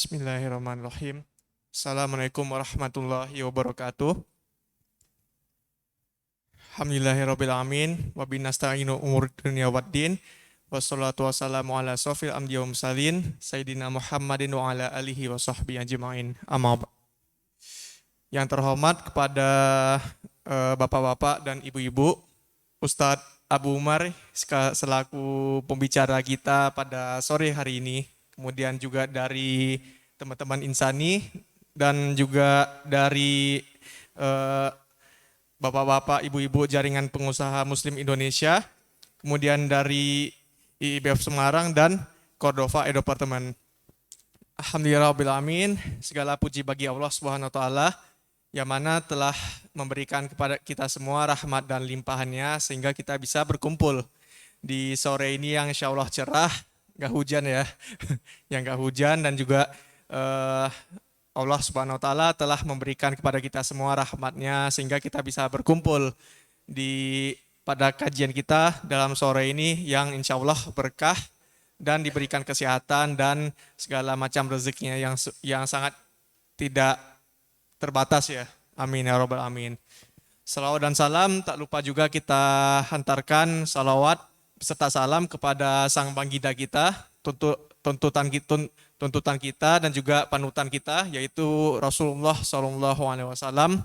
Bismillahirrahmanirrahim. Assalamualaikum warahmatullahi wabarakatuh. Alhamdulillahirrabbilalamin. Wabinasta'inu umur dunia waddin. Wassalatu wassalamu ala sofil amdiya wa mursalin. Sayyidina Muhammadin wa ala alihi wa sahbihi ajma'in. Amma ba'd. Yang terhormat kepada bapak-bapak dan ibu-ibu, Ustadz Abu Umar selaku pembicara kita pada sore hari ini. Kemudian juga dari teman-teman Insani dan juga dari bapak-bapak, ibu-ibu jaringan pengusaha Muslim Indonesia, kemudian dari IIBF Semarang dan Cordova Edepartemen. Alhamdulillahirrahmanirrahim, segala puji bagi Allah Subhanahu wa Ta'ala yang mana telah memberikan kepada kita semua rahmat dan limpahannya sehingga kita bisa berkumpul di sore ini yang insya Allah cerah, gak hujan ya, yang gak hujan, dan juga Allah Subhanahu wa Ta'ala telah memberikan kepada kita semua rahmatnya sehingga kita bisa berkumpul pada kajian kita dalam sore ini yang insya Allah berkah dan diberikan kesehatan dan segala macam rezekinya yang sangat tidak terbatas ya. Amin ya rabbal alamin. Salawat dan salam tak lupa juga kita hantarkan salawat beserta salam kepada sang baginda kita, tuntutan kita dan juga panutan kita, yaitu Rasulullah SAW,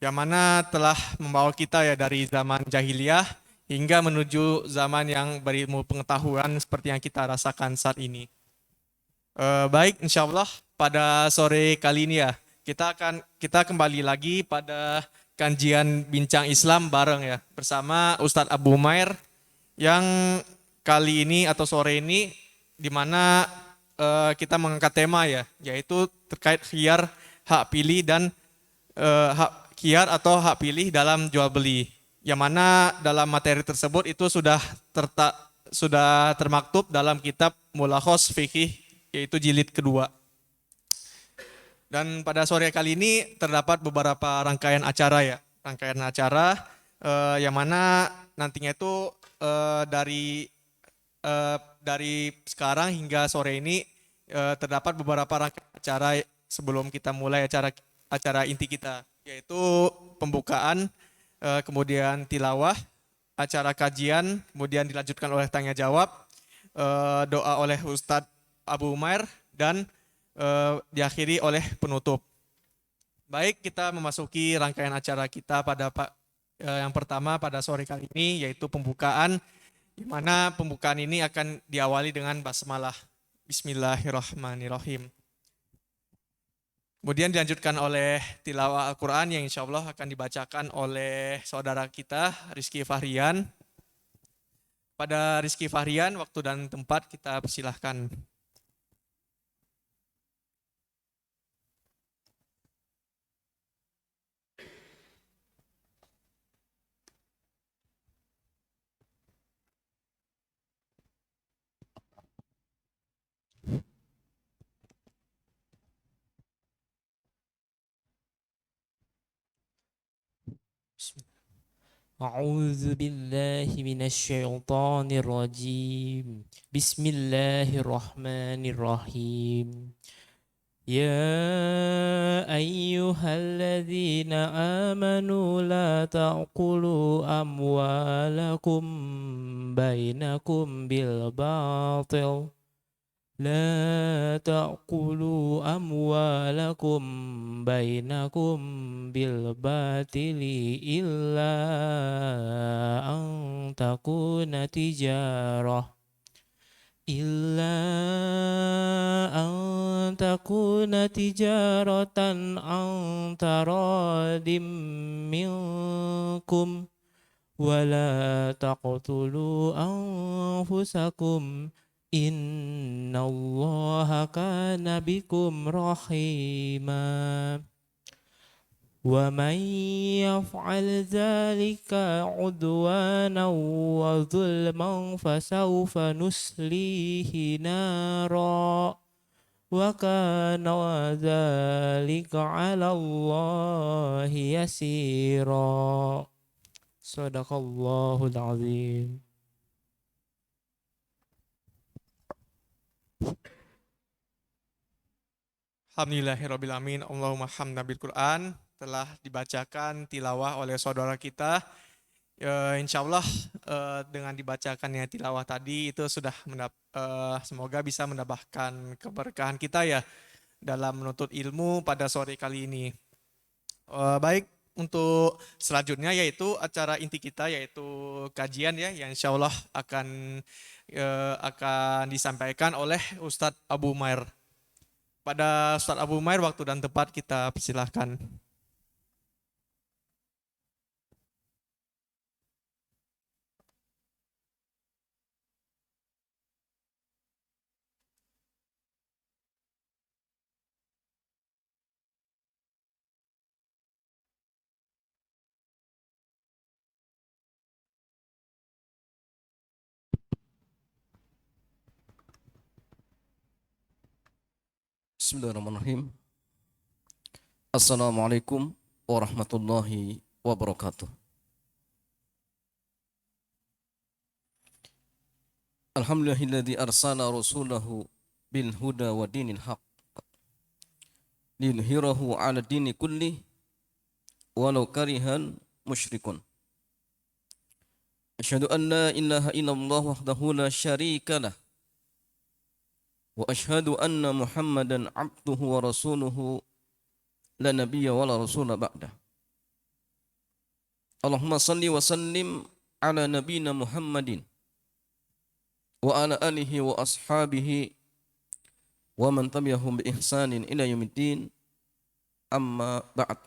yang mana telah membawa kita ya dari zaman jahiliyah hingga menuju zaman yang berilmu pengetahuan seperti yang kita rasakan saat ini. Baik, insya Allah pada sore kali ini ya kita kembali lagi pada kajian bincang Islam bareng ya bersama Ustadz Abu Umair yang kali ini atau sore ini di mana kita mengangkat tema ya, yaitu terkait khiyar, hak pilih dan hak khiyar atau hak pilih dalam jual beli. Yang mana dalam materi tersebut itu sudah termaktub dalam kitab Mulakhos Fikih, yaitu jilid kedua. Dan pada sore kali ini terdapat beberapa rangkaian acara ya, yang mana nantinya itu dari sekarang hingga sore ini terdapat beberapa rangkaian acara sebelum kita mulai acara inti kita, yaitu pembukaan, kemudian tilawah, acara kajian, kemudian dilanjutkan oleh tanya jawab, doa oleh Ustadz Abu Umair, dan diakhiri oleh penutup. Baik, kita memasuki rangkaian acara kita pada yang pertama pada sore kali ini, yaitu pembukaan, di mana pembukaan ini akan diawali dengan basmalah. Bismillahirrahmanirrahim. Kemudian dilanjutkan oleh tilawah Al-Quran yang insya Allah akan dibacakan oleh saudara kita Rizky Fahrian. Pada Rizky Fahrian, waktu dan tempat kita persilahkan. أعوذ بالله من الشيطان الرجيم بسم الله الرحمن الرحيم يا أيها الذين آمنوا لا تأكلوا أموالكم بينكم بالباطل لا تأكلوا أموالكم بينكم بالباطل إلا أن تكون تجارة عن تراض منكم ولا تقتلوا أنفسكم إن الله كان بكم رحيما ومن يفعل ذلك عدوانا وظلما فسوف نصليه نارا وكان ذلك على الله يسيرا صدق الله العظيم. Alhamdulillahirrabbilalamin. Allahumma hamda bil Quran. Telah dibacakan tilawah oleh saudara kita. Insya Allah dengan dibacakannya tilawah tadi itu sudah semoga bisa mendapatkan keberkahan kita ya dalam menuntut ilmu pada sore kali ini. Baik, untuk selanjutnya yaitu acara inti kita yaitu kajian ya yang insya Allah akan disampaikan oleh Ustadz Abu Mair. Pada Ustadz Abu Mair waktu dan tempat kita persilahkan. Bismillahirrahmanirrahim. Assalamualaikum warahmatullahi wabarakatuh. Alhamdulillahilladzi arsala rasulahu bil huda wa dinil haq liyudhhirahu 'ala dini kulli walau karihal musyrikun. Asyhadu an la ilaha illallah wahdahu la syarika lah wa asyhadu anna Muhammadan 'abduhu wa rasuluhu la nabiyya wa la rasula ba'da. Allahumma salli wa sallim ala nabiyyina Muhammadin wa ala alihi wa ashabihi wa man tabi'ahum bi ihsanin ila yaumiddin, amma ba'd.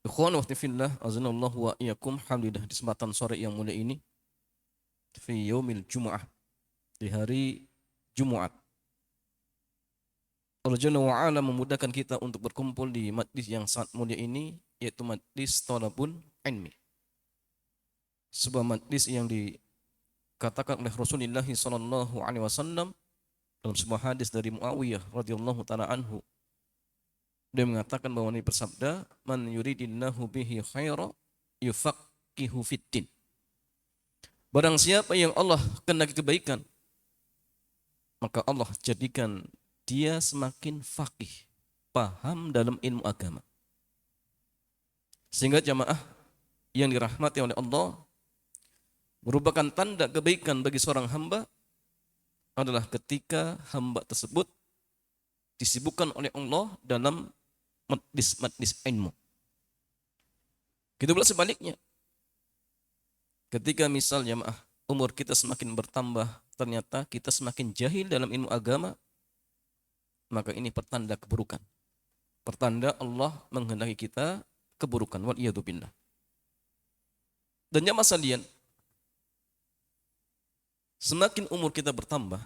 Ikhwan wa fillah, azanallahu wa iyyakum. Alhamdulillah di kesempatan sore yang mulia ini fi yaumil Jumu'ah, di hari Jumat, Allah Jalla wa Ala memudahkan kita untuk berkumpul di majlis yang sangat mulia ini, yaitu majlis Thalabul Ilmi. Sebuah majlis yang dikatakan oleh Rasulullah sallallahu alaihi wasallam dalam sebuah hadis dari Muawiyah radhiyallahu taala anhu. Dia mengatakan bahwa ini bersabda, man yuridillahu bihi khaira yufaqihu fiddin. Barang siapa yang Allah kehendaki kebaikan, maka Allah jadikan dia semakin faqih, paham dalam ilmu agama. Sehingga jamaah yang dirahmati oleh Allah, merupakan tanda kebaikan bagi seorang hamba adalah ketika hamba tersebut disibukkan oleh Allah dalam majlis ilmu. Gitu pula sebaliknya. Ketika misal jamaah umur kita semakin bertambah, ternyata kita semakin jahil dalam ilmu agama, maka ini pertanda keburukan. Pertanda Allah menghendaki kita keburukan. Waliyadzubillah. Dan jamaah sekalian, semakin umur kita bertambah,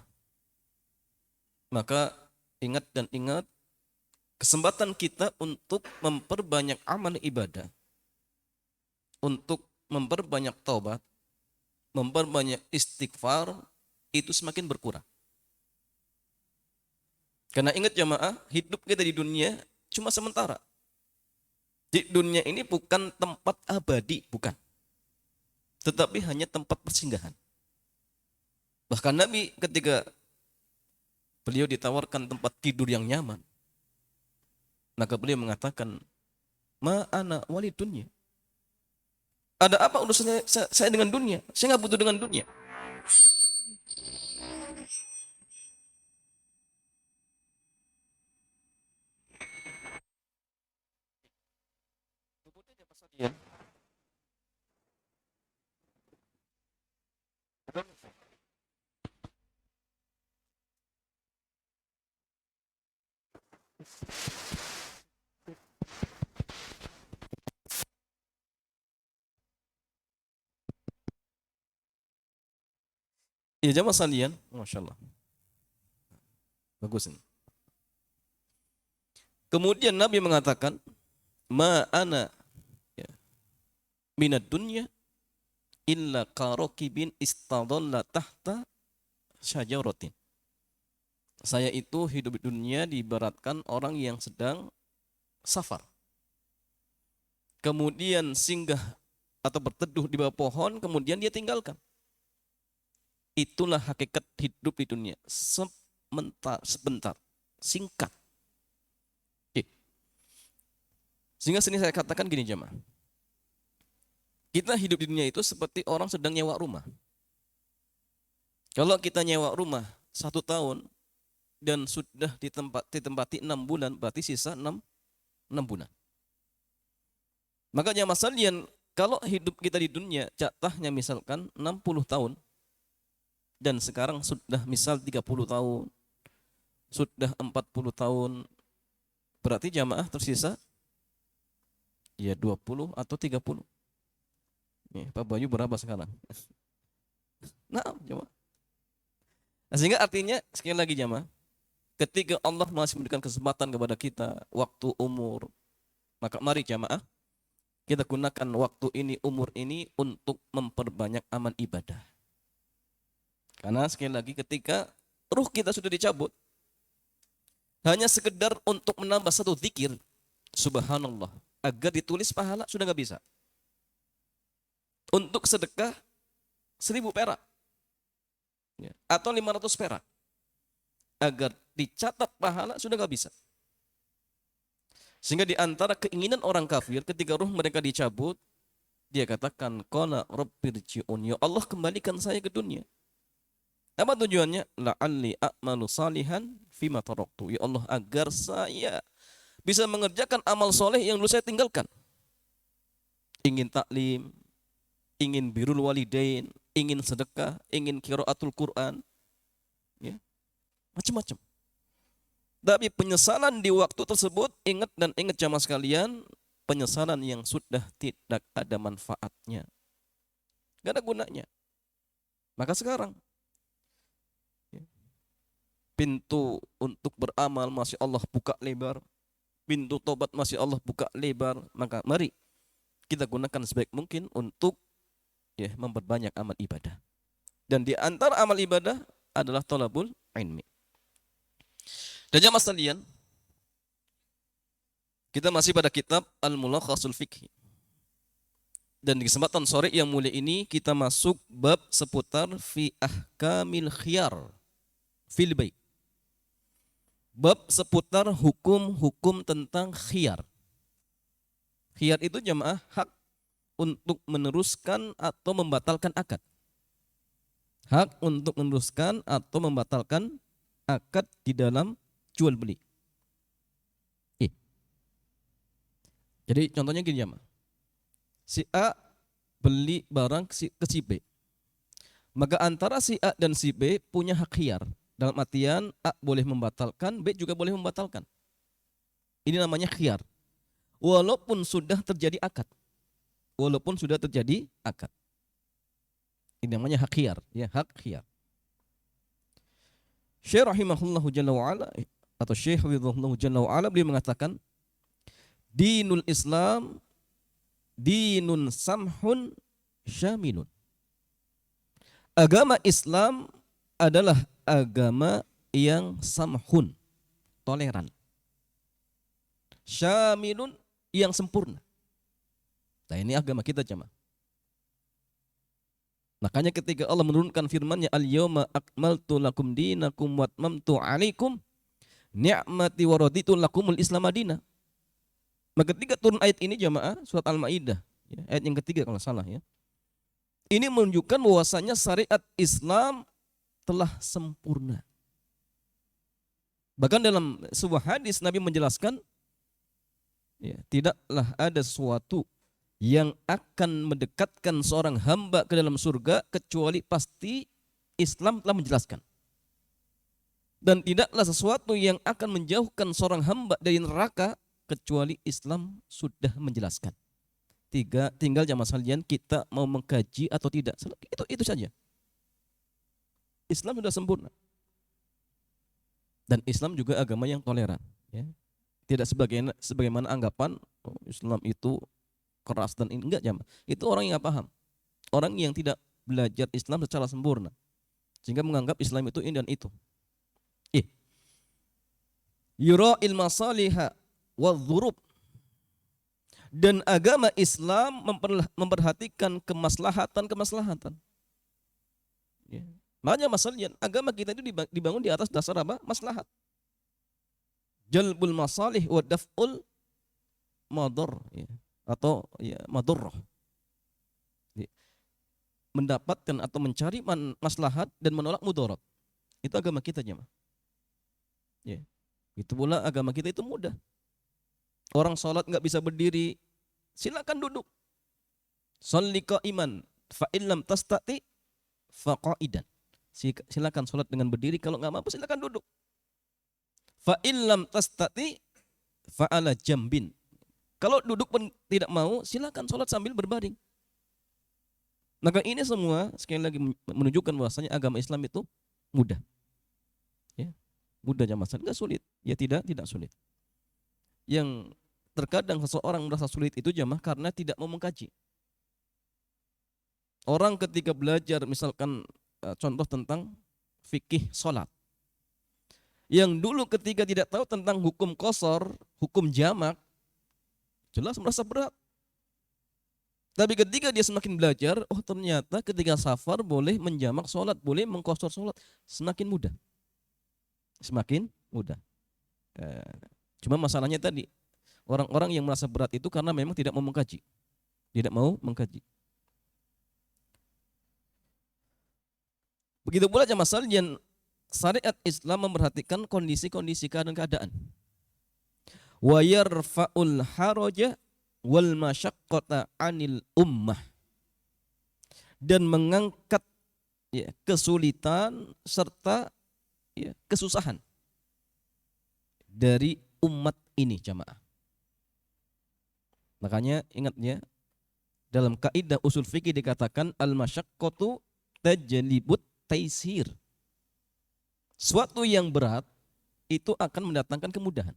maka ingat kesempatan kita untuk memperbanyak amal ibadah, untuk memperbanyak taubat, memperbanyak istighfar, itu semakin berkurang. Karena ingat jamaah, hidup kita di dunia cuma sementara. Di dunia ini bukan tempat abadi, bukan. Tetapi hanya tempat persinggahan. Bahkan Nabi ketika beliau ditawarkan tempat tidur yang nyaman, maka beliau mengatakan, ma ana wali dunya. Ada apa urusannya saya dengan dunia? Saya nggak butuh dengan dunia. Ya jamaah sekalian, masya Allah, bagus ini. Kemudian Nabi mengatakan, ma ana ya, minad dunya illa karokibin istadalla tahta syajaratin. Saya itu hidup di dunia diibaratkan orang yang sedang safar, kemudian singgah atau berteduh di bawah pohon, kemudian dia tinggalkan. Itulah hakikat hidup di dunia, sebentar, singkat. Oke. Sehingga sini saya katakan gini jemaah. Kita hidup di dunia itu seperti orang sedang nyewa rumah. Kalau kita nyewa rumah 1 tahun dan sudah ditempati 6 bulan, berarti sisa 6 bulan. Makanya Mas Salian, kalau hidup kita di dunia jatahnya misalkan 60 tahun dan sekarang sudah misal 30 tahun, sudah 40 tahun, berarti jamaah tersisa ya 20 atau 30. Ya, Pak Bayu berapa sekarang? Nah, jamaah. Nah, sehingga artinya sekali lagi jamaah, ketika Allah masih memberikan kesempatan kepada kita waktu umur, maka mari jamaah kita gunakan waktu ini, umur ini untuk memperbanyak amal ibadah. Karena sekali lagi ketika ruh kita sudah dicabut, hanya sekedar untuk menambah satu zikir, subhanallah, agar ditulis pahala sudah nggak bisa. Untuk sedekah 1000 perak ya, atau 500 perak, agar dicatat pahala sudah nggak bisa. Sehingga di antara keinginan orang kafir ketika ruh mereka dicabut, dia katakan, qala rabbirji'un, ya Allah kembalikan saya ke dunia. Apa tujuannya? La'alli a'malu salihan fima taraktu. Ya Allah, agar saya bisa mengerjakan amal soleh yang dulu saya tinggalkan. Ingin taklim, ingin birrul walidain, ingin sedekah, ingin qiraatul Quran, ya, macam-macam. Tapi penyesalan di waktu tersebut, ingat jamaah sekalian, penyesalan yang sudah tidak ada manfaatnya, gak ada gunanya. Maka sekarang pintu untuk beramal masih Allah buka lebar, pintu tobat masih Allah buka lebar. Maka mari kita gunakan sebaik mungkin untuk ya memperbanyak amal ibadah. Dan di antara amal ibadah adalah thalabul ilmi. Dan jamaah sekalian, kita masih pada kitab Al-Mulakhasul Fiqhi. Dan di kesempatan sore yang mulia ini kita masuk bab seputar fi ahkamil khiyar fil bait. Bab seputar hukum-hukum tentang khiyar. Khiyar itu jamaah hak untuk meneruskan atau membatalkan akad. Hak untuk meneruskan atau membatalkan akad di dalam jual beli. Jadi contohnya gini jamaah. Si A beli barang ke si B. Maka antara si A dan si B punya hak khiyar. Dalam artian A boleh membatalkan, B juga boleh membatalkan. Ini namanya khiyar. Walaupun sudah terjadi akad. Walaupun sudah terjadi akad. Ini namanya hak khiyar, ya, hak khiyar. Syekh rahimahullahu jalla wa ala atau Syekh hafizahullahu jalla wa ala beliau mengatakan, dinul Islam dinun samhun syamilun. Agama Islam adalah agama yang samhun, toleran. Syamilun, yang sempurna. Nah, ini agama kita jemaah. Makanya ketika Allah menurunkan firman-Nya, al-yauma akmaltu lakum dinakum wa atmamtu 'alaikum ni'mati wa raditu lakumul Islam madina. Maka ketika turun ayat ini jemaah, surat Al-Maidah, ya, ayat yang ketiga kalau salah ya. Ini menunjukkan bahwasanya syariat Islam telah sempurna. Bahkan dalam sebuah hadis Nabi menjelaskan, ya, tidaklah ada sesuatu yang akan mendekatkan seorang hamba ke dalam surga kecuali pasti Islam telah menjelaskan. Dan tidaklah sesuatu yang akan menjauhkan seorang hamba dari neraka kecuali Islam sudah menjelaskan. Tinggal jamaah sekalian kita mau mengkaji atau tidak. Itu saja. Islam sudah sempurna. Dan Islam juga agama yang toleran. Ya. Tidak sebagaimana anggapan Islam itu keras dan enggak jamaah. Itu orang yang paham. Orang yang tidak belajar Islam secara sempurna. Sehingga menganggap Islam itu ini dan itu. Yura'il masaliha wadh-dhurub. Dan agama Islam memperhatikan kemaslahatan. Ya. Makanya masalahnya agama kita itu dibangun di atas dasar apa? Maslahat. jalbul masalih wa daf'ul madar, ya, atau ya madurrah. Ya, mendapatkan atau mencari maslahat dan menolak mudarat. Itu agama kita, jemaah. Ya. Itu pula agama kita itu mudah. Orang sholat nggak bisa berdiri, silakan duduk. Sholli qa'iman fa illam tastati fa qa'idan. Silakan sholat dengan berdiri, kalau nggak mampu silakan duduk. Fa illam tastati fa ala jambin. Kalau duduk pun tidak mau, silakan sholat sambil berbaring. Maka ini semua sekali lagi menunjukkan bahwasanya agama Islam itu mudah. Ya, mudah jamaah, enggak sulit. Ya tidak sulit. Yang terkadang seseorang merasa sulit itu jamaah karena tidak mau mengkaji. Orang ketika belajar misalkan contoh tentang fikih sholat, yang dulu ketika tidak tahu tentang hukum qasar, hukum jamak, jelas merasa berat. Tapi ketika dia semakin belajar, oh ternyata ketika safar boleh menjamak sholat, boleh mengqasar sholat, semakin mudah. Semakin mudah. Cuma masalahnya tadi, orang-orang yang merasa berat itu karena memang tidak mau mengkaji. Tidak mau mengkaji. Begitu pula jamaah sekalian, syariat Islam memperhatikan kondisi-kondisi keadaan. Wa yarfa'ul haraja wal masyaqqata 'anil ummah, dan mengangkat ya, kesulitan serta ya, kesusahan dari umat ini jamaah. Makanya ingat ya, dalam kaidah usul fikih dikatakan al masyaqqatu tajlibut taisir. Suatu yang berat itu akan mendatangkan kemudahan.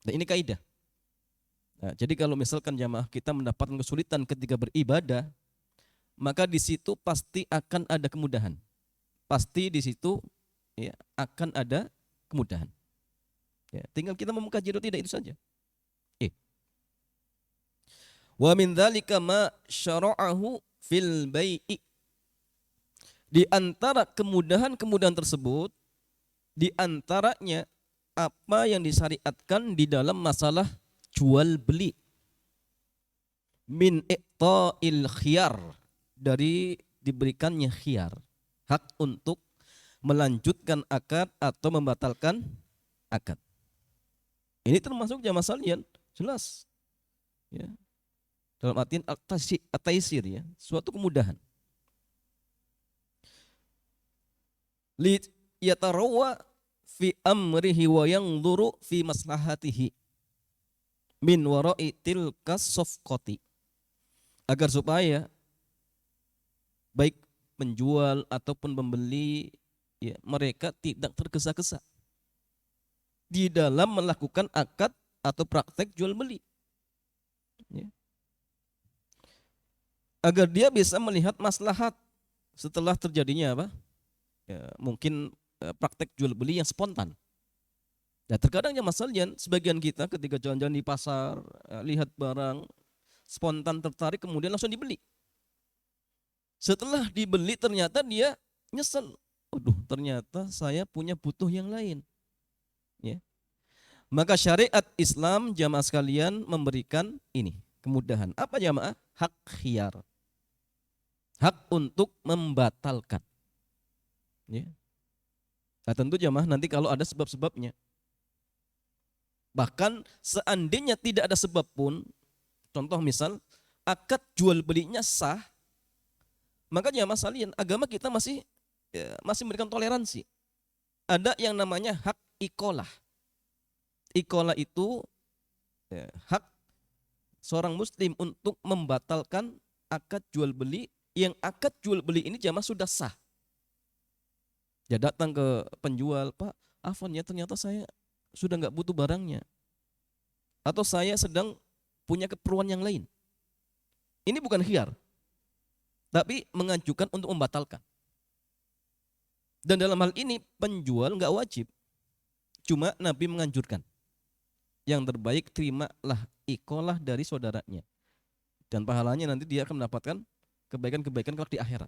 Nah, ini kaidah. Nah, jadi kalau misalkan jamaah kita mendapatkan kesulitan ketika beribadah, maka di situ pasti akan ada kemudahan. Pasti di situ ya, akan ada kemudahan. Ya, tinggal kita mau mengkaji atau tidak, itu saja. Wa min dzalika ma syara'ahu fil bai'i. Di antara kemudahan-kemudahan tersebut, di antaranya apa yang disyariatkan di dalam masalah jual beli. Min iqta'il khiyar, dari diberikannya khiyar, hak untuk melanjutkan akad atau membatalkan akad. Ini termasuk jamaah sekalian, jelas. Ya. Dalam artian at-taisir ya, suatu kemudahan. Li yatarawwa fi amrihi wa yanzuru fi maslahatihi min wara'i tilka safqati, agar supaya baik penjual ataupun pembeli ya, mereka tidak tergesa-gesa di dalam melakukan akad atau praktek jual beli ya. Agar dia bisa melihat maslahat setelah terjadinya apa ya, mungkin praktek jual beli yang spontan. Nah, terkadangnya masalahnya sebagian kita ketika jalan-jalan di pasar, lihat barang spontan tertarik kemudian langsung dibeli. Setelah dibeli ternyata dia nyesel. Waduh, ternyata saya punya butuh yang lain. Ya. Maka syariat Islam jamaah sekalian memberikan ini, kemudahan. Apa jamaah? Hak khiyar. Hak untuk membatalkan. Ya. Nah, tentu jamaah nanti kalau ada sebab-sebabnya. Bahkan seandainya tidak ada sebab pun, contoh misal akad jual belinya sah, maka jamaah sekalian agama kita masih memberikan toleransi. Ada yang namanya hak ikolah. Ikolah itu hak seorang muslim untuk membatalkan akad jual beli, yang akad jual beli ini jamaah sudah sah. Dia datang ke penjual, Pak, afwan ya, ternyata saya sudah nggak butuh barangnya, atau saya sedang punya keperluan yang lain. Ini bukan khiyar, tapi mengajukan untuk membatalkan. Dan dalam hal ini penjual nggak wajib, cuma Nabi menganjurkan. Yang terbaik terimalah ikolah dari saudaranya, dan pahalanya nanti dia akan mendapatkan kebaikan-kebaikan kelak di akhirat.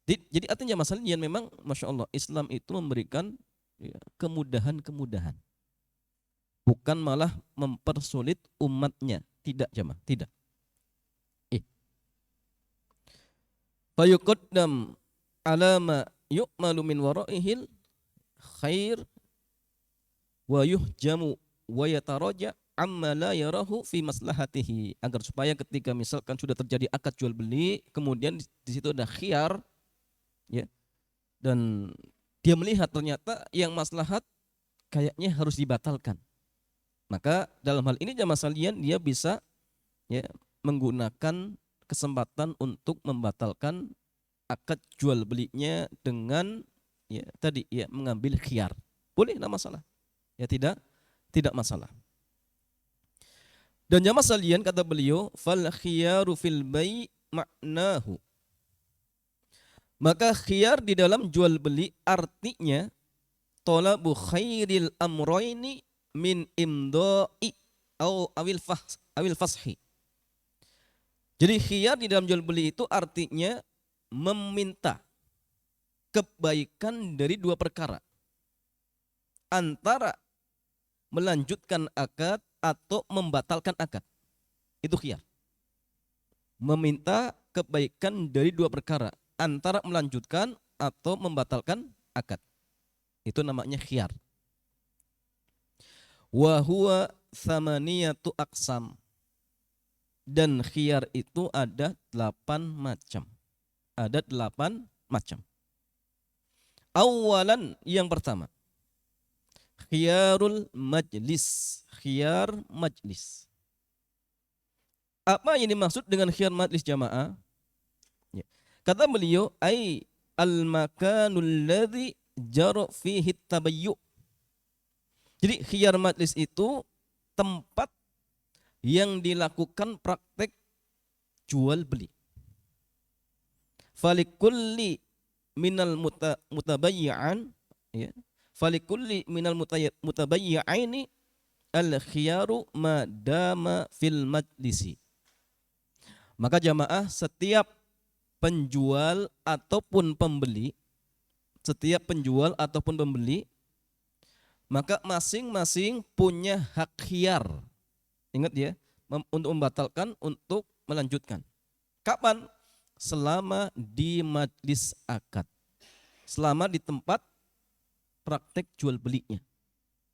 Jadi artinya masalahnya memang Masya Allah Islam itu memberikan ya, kemudahan-kemudahan. Bukan malah mempersulit umatnya. Tidak jamaah, tidak. Fayuqaddam ala ma yu'malu min waraihil khair wa yuhjamu wa yataraja amma la yarahu fi maslahatihi, agar supaya ketika misalkan sudah terjadi akad jual beli, kemudian di situ ada khiyar, ya, dan dia melihat ternyata yang maslahat kayaknya harus dibatalkan, maka dalam hal ini jamaah sekalian dia bisa, ya, menggunakan kesempatan untuk membatalkan akad jual belinya dengan, ya, tadi, ya, mengambil khiyar. Boleh, tidak masalah. Ya, tidak masalah. Dan jamaah sekalian, kata beliau, fal khiyaru fil bai' maknahu. Maka khiyar di dalam jual beli artinya talabu khairil amroini min imdai awil fashi. Jadi khiyar di dalam jual beli itu artinya meminta kebaikan dari dua perkara, antara melanjutkan akad atau membatalkan akad. Itu khiyar. Meminta kebaikan dari dua perkara, antara melanjutkan atau membatalkan akad. Itu namanya khiyar. Wa huwa thamaniyatu aqsam. Dan khiyar itu ada 8 macam. Ada 8 macam. Awalan, yang pertama, khiyarul majlis. Khiyar majlis. Apa yang dimaksud dengan khiyar majlis jamaah? Ya. Kata beliau, ai al-makanul ladzi jara fihi tabayyu. Jadi khiyar majlis itu tempat yang dilakukan praktek jual beli. Falikulli minal mutabayyi'an, ya, falikulli minal mutabayyi'aini al-khiyaru ma dama fil majlisi. Maka jamaah, setiap penjual ataupun pembeli, maka masing-masing punya hak khiyar. Ingat ya, untuk membatalkan, untuk melanjutkan. Kapan? Selama di majlis akad. Selama di tempat praktek jual belinya.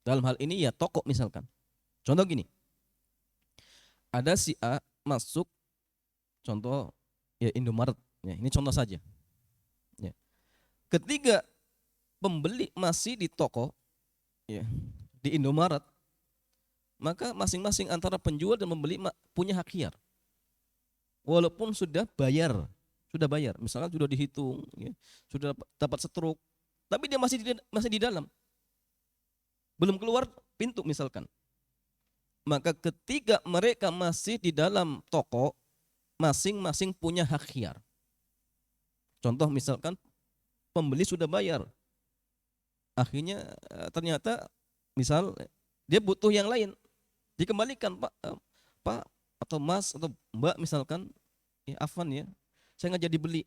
Dalam hal ini ya toko misalkan. Contoh gini. Ada si A masuk, contoh ya Indomaret. Ya, ini contoh saja. Ya. Ketika pembeli masih di toko, ya, di Indomaret, maka masing-masing antara penjual dan pembeli punya hak khiyar. Walaupun sudah bayar, misalkan sudah dihitung, ya, sudah dapat setruk, tapi dia masih di dalam, belum keluar pintu misalkan. Maka ketika mereka masih di dalam toko, masing-masing punya hak khiyar. Contoh misalkan pembeli sudah bayar, akhirnya ternyata misal dia butuh yang lain, dikembalikan, Pak atau Mas atau Mbak misalkan, ya, afwan ya, saya nggak jadi beli,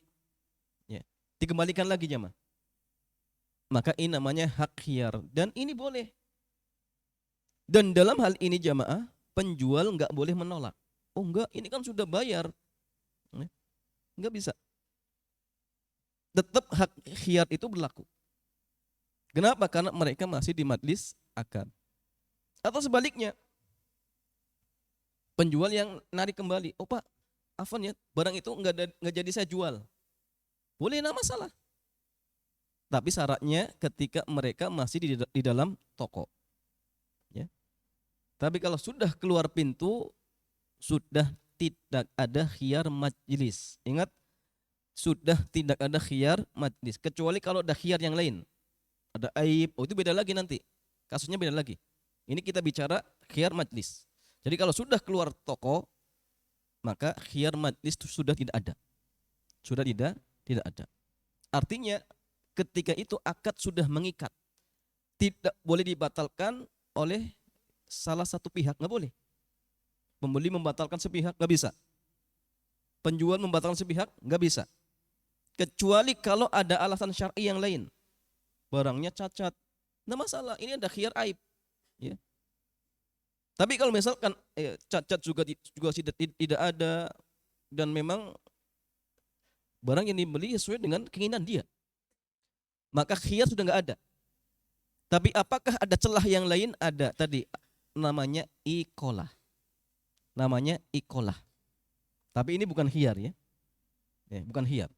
ya, dikembalikan lagi jamaah. Maka ini namanya hak khiyar, dan ini boleh. Dan dalam hal ini jamaah, penjual nggak boleh menolak. Oh enggak, ini kan sudah bayar, nggak bisa. Tetap hak khiyar itu berlaku. Kenapa? Karena mereka masih di majlis akad. Atau sebaliknya, penjual yang narik kembali, oh Pak, afwan ya, barang itu nggak jadi saya jual. Boleh, nggak masalah. Tapi syaratnya ketika mereka masih di dalam toko. Ya. Tapi kalau sudah keluar pintu, sudah tidak ada khiyar majlis. Ingat, sudah tidak ada khiyar majlis. Kecuali kalau ada khiyar yang lain. Ada aib, oh itu beda lagi nanti. Kasusnya beda lagi. Ini kita bicara khiyar majlis. Jadi kalau sudah keluar toko, maka khiyar majlis itu sudah tidak ada. Sudah tidak ada. Artinya ketika itu akad sudah mengikat. Tidak boleh dibatalkan oleh salah satu pihak, nggak boleh. Pembeli membatalkan sepihak, nggak bisa. Penjual membatalkan sepihak, nggak bisa. Kecuali kalau ada alasan syar'i yang lain. Barangnya cacat, Nggak masalah, ini ada khiyar aib. Ya. Tapi kalau misalkan cacat juga tidak ada dan memang barang yang dibeli sesuai dengan keinginan dia, maka khiyar sudah nggak ada. Tapi apakah ada celah yang lain? Ada tadi namanya ikolah. Namanya ikolah. Tapi ini bukan khiyar ya. Bukan khiyar.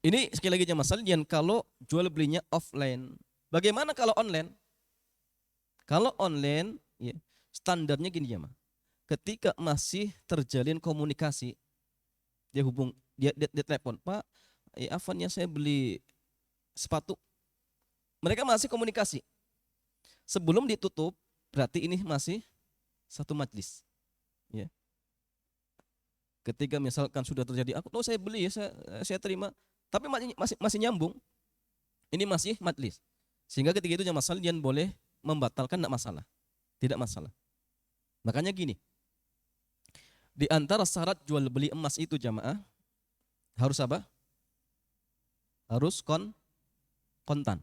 Ini sekali lagi jamaah sekalian, kalau jual belinya offline. Bagaimana kalau online? Kalau online ya, standarnya gini jamaah. Ketika masih terjalin komunikasi, dia telepon, Pak, Afan ya saya beli sepatu. Mereka masih komunikasi. Sebelum ditutup, berarti ini masih satu majlis. Ya. Ketika misalkan sudah terjadi, aku tahu saya beli ya, saya terima, tapi masih nyambung. Ini masih majlis. Sehingga ketika itu jamaah sekalian boleh membatalkan, tidak masalah. Tidak masalah. Makanya gini, di antara syarat jual beli emas itu jamaah, harus apa? Harus kontan.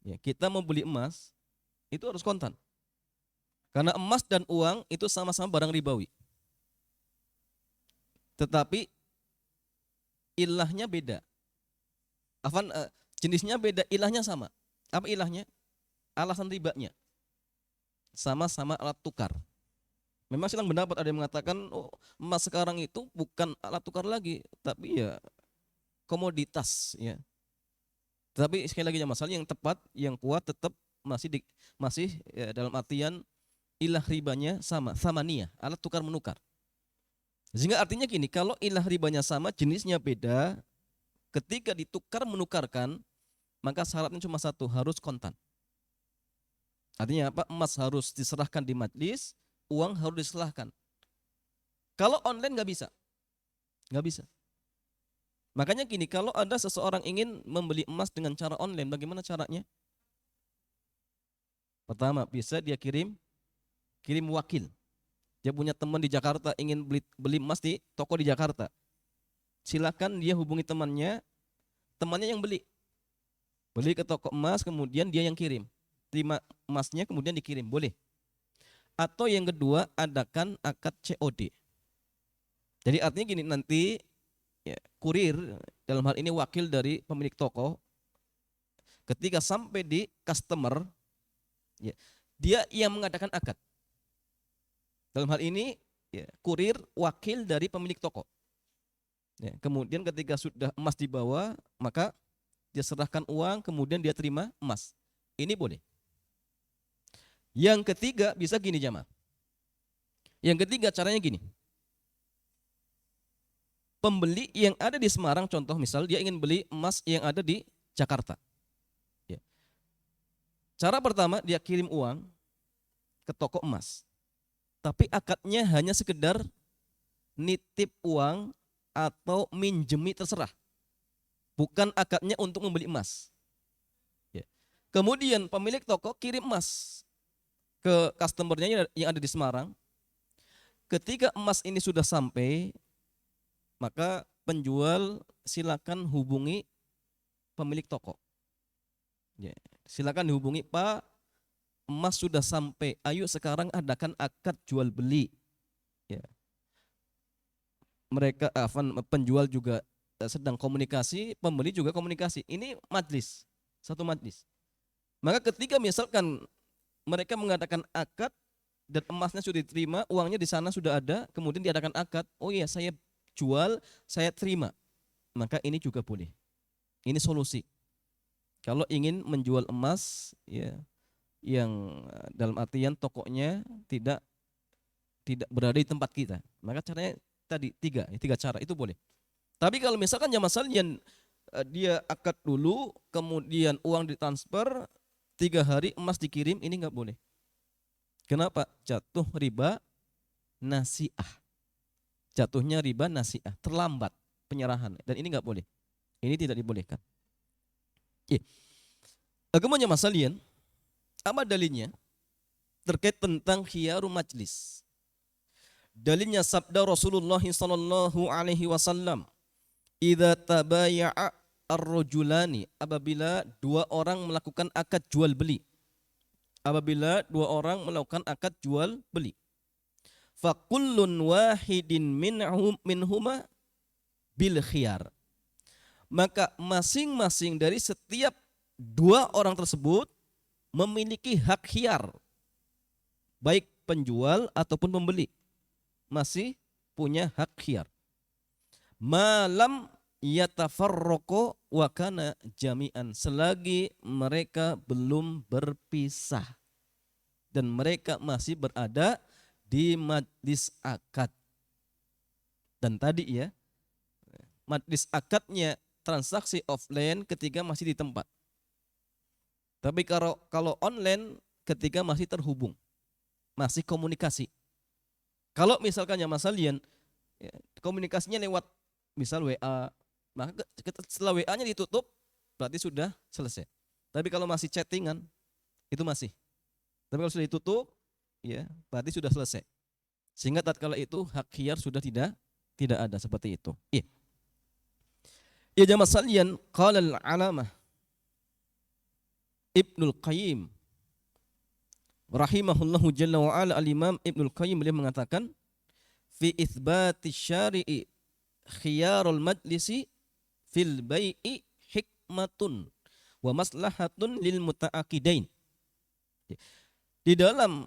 Ya, kita mau beli emas itu harus kontan. Karena emas dan uang itu sama-sama barang ribawi. Tetapi ilahnya beda. Jenisnya beda, ilahnya sama. Apa ilahnya? Alasan ribanya. Sama-sama alat tukar. Memang silang pendapat, ada yang mengatakan emas sekarang itu bukan alat tukar lagi, tapi ya komoditas ya. Tapi sekali lagi masalah yang tepat, yang kuat tetap masih ya, dalam artian ilah ribanya sama nia, alat tukar menukar. Sehingga artinya gini, kalau ilah ribanya sama, jenisnya beda, ketika ditukar menukarkan, maka syaratnya cuma satu, harus kontan. Artinya apa? Emas harus diserahkan di majlis, uang harus diserahkan. Kalau online nggak bisa. Makanya gini, kalau ada seseorang ingin membeli emas dengan cara online, bagaimana caranya? Pertama, bisa dia kirim wakil. Dia punya teman di Jakarta ingin beli emas di toko di Jakarta. Silakan dia hubungi temannya yang beli ke toko emas, kemudian dia yang kirim. Terima emasnya kemudian dikirim, boleh. Atau yang kedua, adakan akad COD. Jadi artinya gini, nanti ya, kurir dalam hal ini wakil dari pemilik toko, ketika sampai di customer ya, dia yang mengadakan akad. Dalam hal ini ya, kurir wakil dari pemilik toko ya, kemudian ketika sudah emas dibawa, maka dia serahkan uang, kemudian dia terima emas. Ini boleh. Yang ketiga bisa gini jamaah. Yang ketiga caranya gini, pembeli yang ada di Semarang, contoh misal dia ingin beli emas yang ada di Jakarta. Ya. Cara pertama, dia kirim uang ke toko emas. Tapi akadnya hanya sekedar nitip uang atau minjemi, terserah. Bukan akadnya untuk membeli emas. Ya. Kemudian pemilik toko kirim emas ke customernya yang ada di Semarang. Ketika emas ini sudah sampai, maka penjual silakan hubungi pemilik toko. Ya, silakan dihubungi, Pak, emas sudah sampai, ayo sekarang adakan akad jual beli. Ya. Mereka penjual juga sedang komunikasi, pembeli juga komunikasi. Ini majlis, satu majlis. Maka ketika misalkan mereka mengadakan akad dan emasnya sudah diterima, uangnya di sana sudah ada, kemudian diadakan akad, oh iya saya jual, saya terima, maka ini juga boleh. Ini solusi. Kalau ingin menjual emas ya, yang dalam artian tokonya tidak berada di tempat kita, maka caranya tadi tiga cara itu boleh. Tapi kalau misalkan jamaah sekalian dia akad dulu, kemudian uang ditransfer, 3 hari emas dikirim, ini nggak boleh. Kenapa? Jatuh riba nasi'ah. Jatuhnya riba nasi'ah, terlambat penyerahan, dan ini nggak boleh. Ini tidak dibolehkan. Bagaimana jamaah sekalian? Apa dalilnya terkait tentang khiyaru majlis? Dalilnya sabda Rasulullah sallallahu alaihi wasallam, "Idza tabaya'a ar-rajulani, apabila dua orang melakukan akad jual beli. Apabila dua orang melakukan akad jual beli. Fakullun wahidin minhuma bil khiyar. Maka masing-masing dari setiap dua orang tersebut memiliki hak khiyar. Baik penjual ataupun pembeli masih punya hak khiyar. Malam yatafarraqu wa kana jami'an, selagi mereka belum berpisah dan mereka masih berada di majlis akad. Dan tadi ya, majlis akadnya transaksi offline ketika masih di tempat. Tapi kalau online ketika masih terhubung, masih komunikasi. Kalau misalkan ya Mas Alian, ya, komunikasinya lewat misal WA, maka setelah WA-nya ditutup berarti sudah selesai. Tapi kalau masih chattingan itu masih. Tapi kalau sudah ditutup, ya berarti sudah selesai. Sehingga tatkala itu hak khiyar sudah tidak ada seperti itu. Iya. Ya jamaah sekalian, qala al-alamah Ibnul Qayyim rahimahullahu jalla wa ala, al-Imam Ibnul Qayyim beliau mengatakan fi itsbati syari'i khiyarul majlisi fil bai'i hikmatun wa maslahatun lil muta'aqidain. Di dalam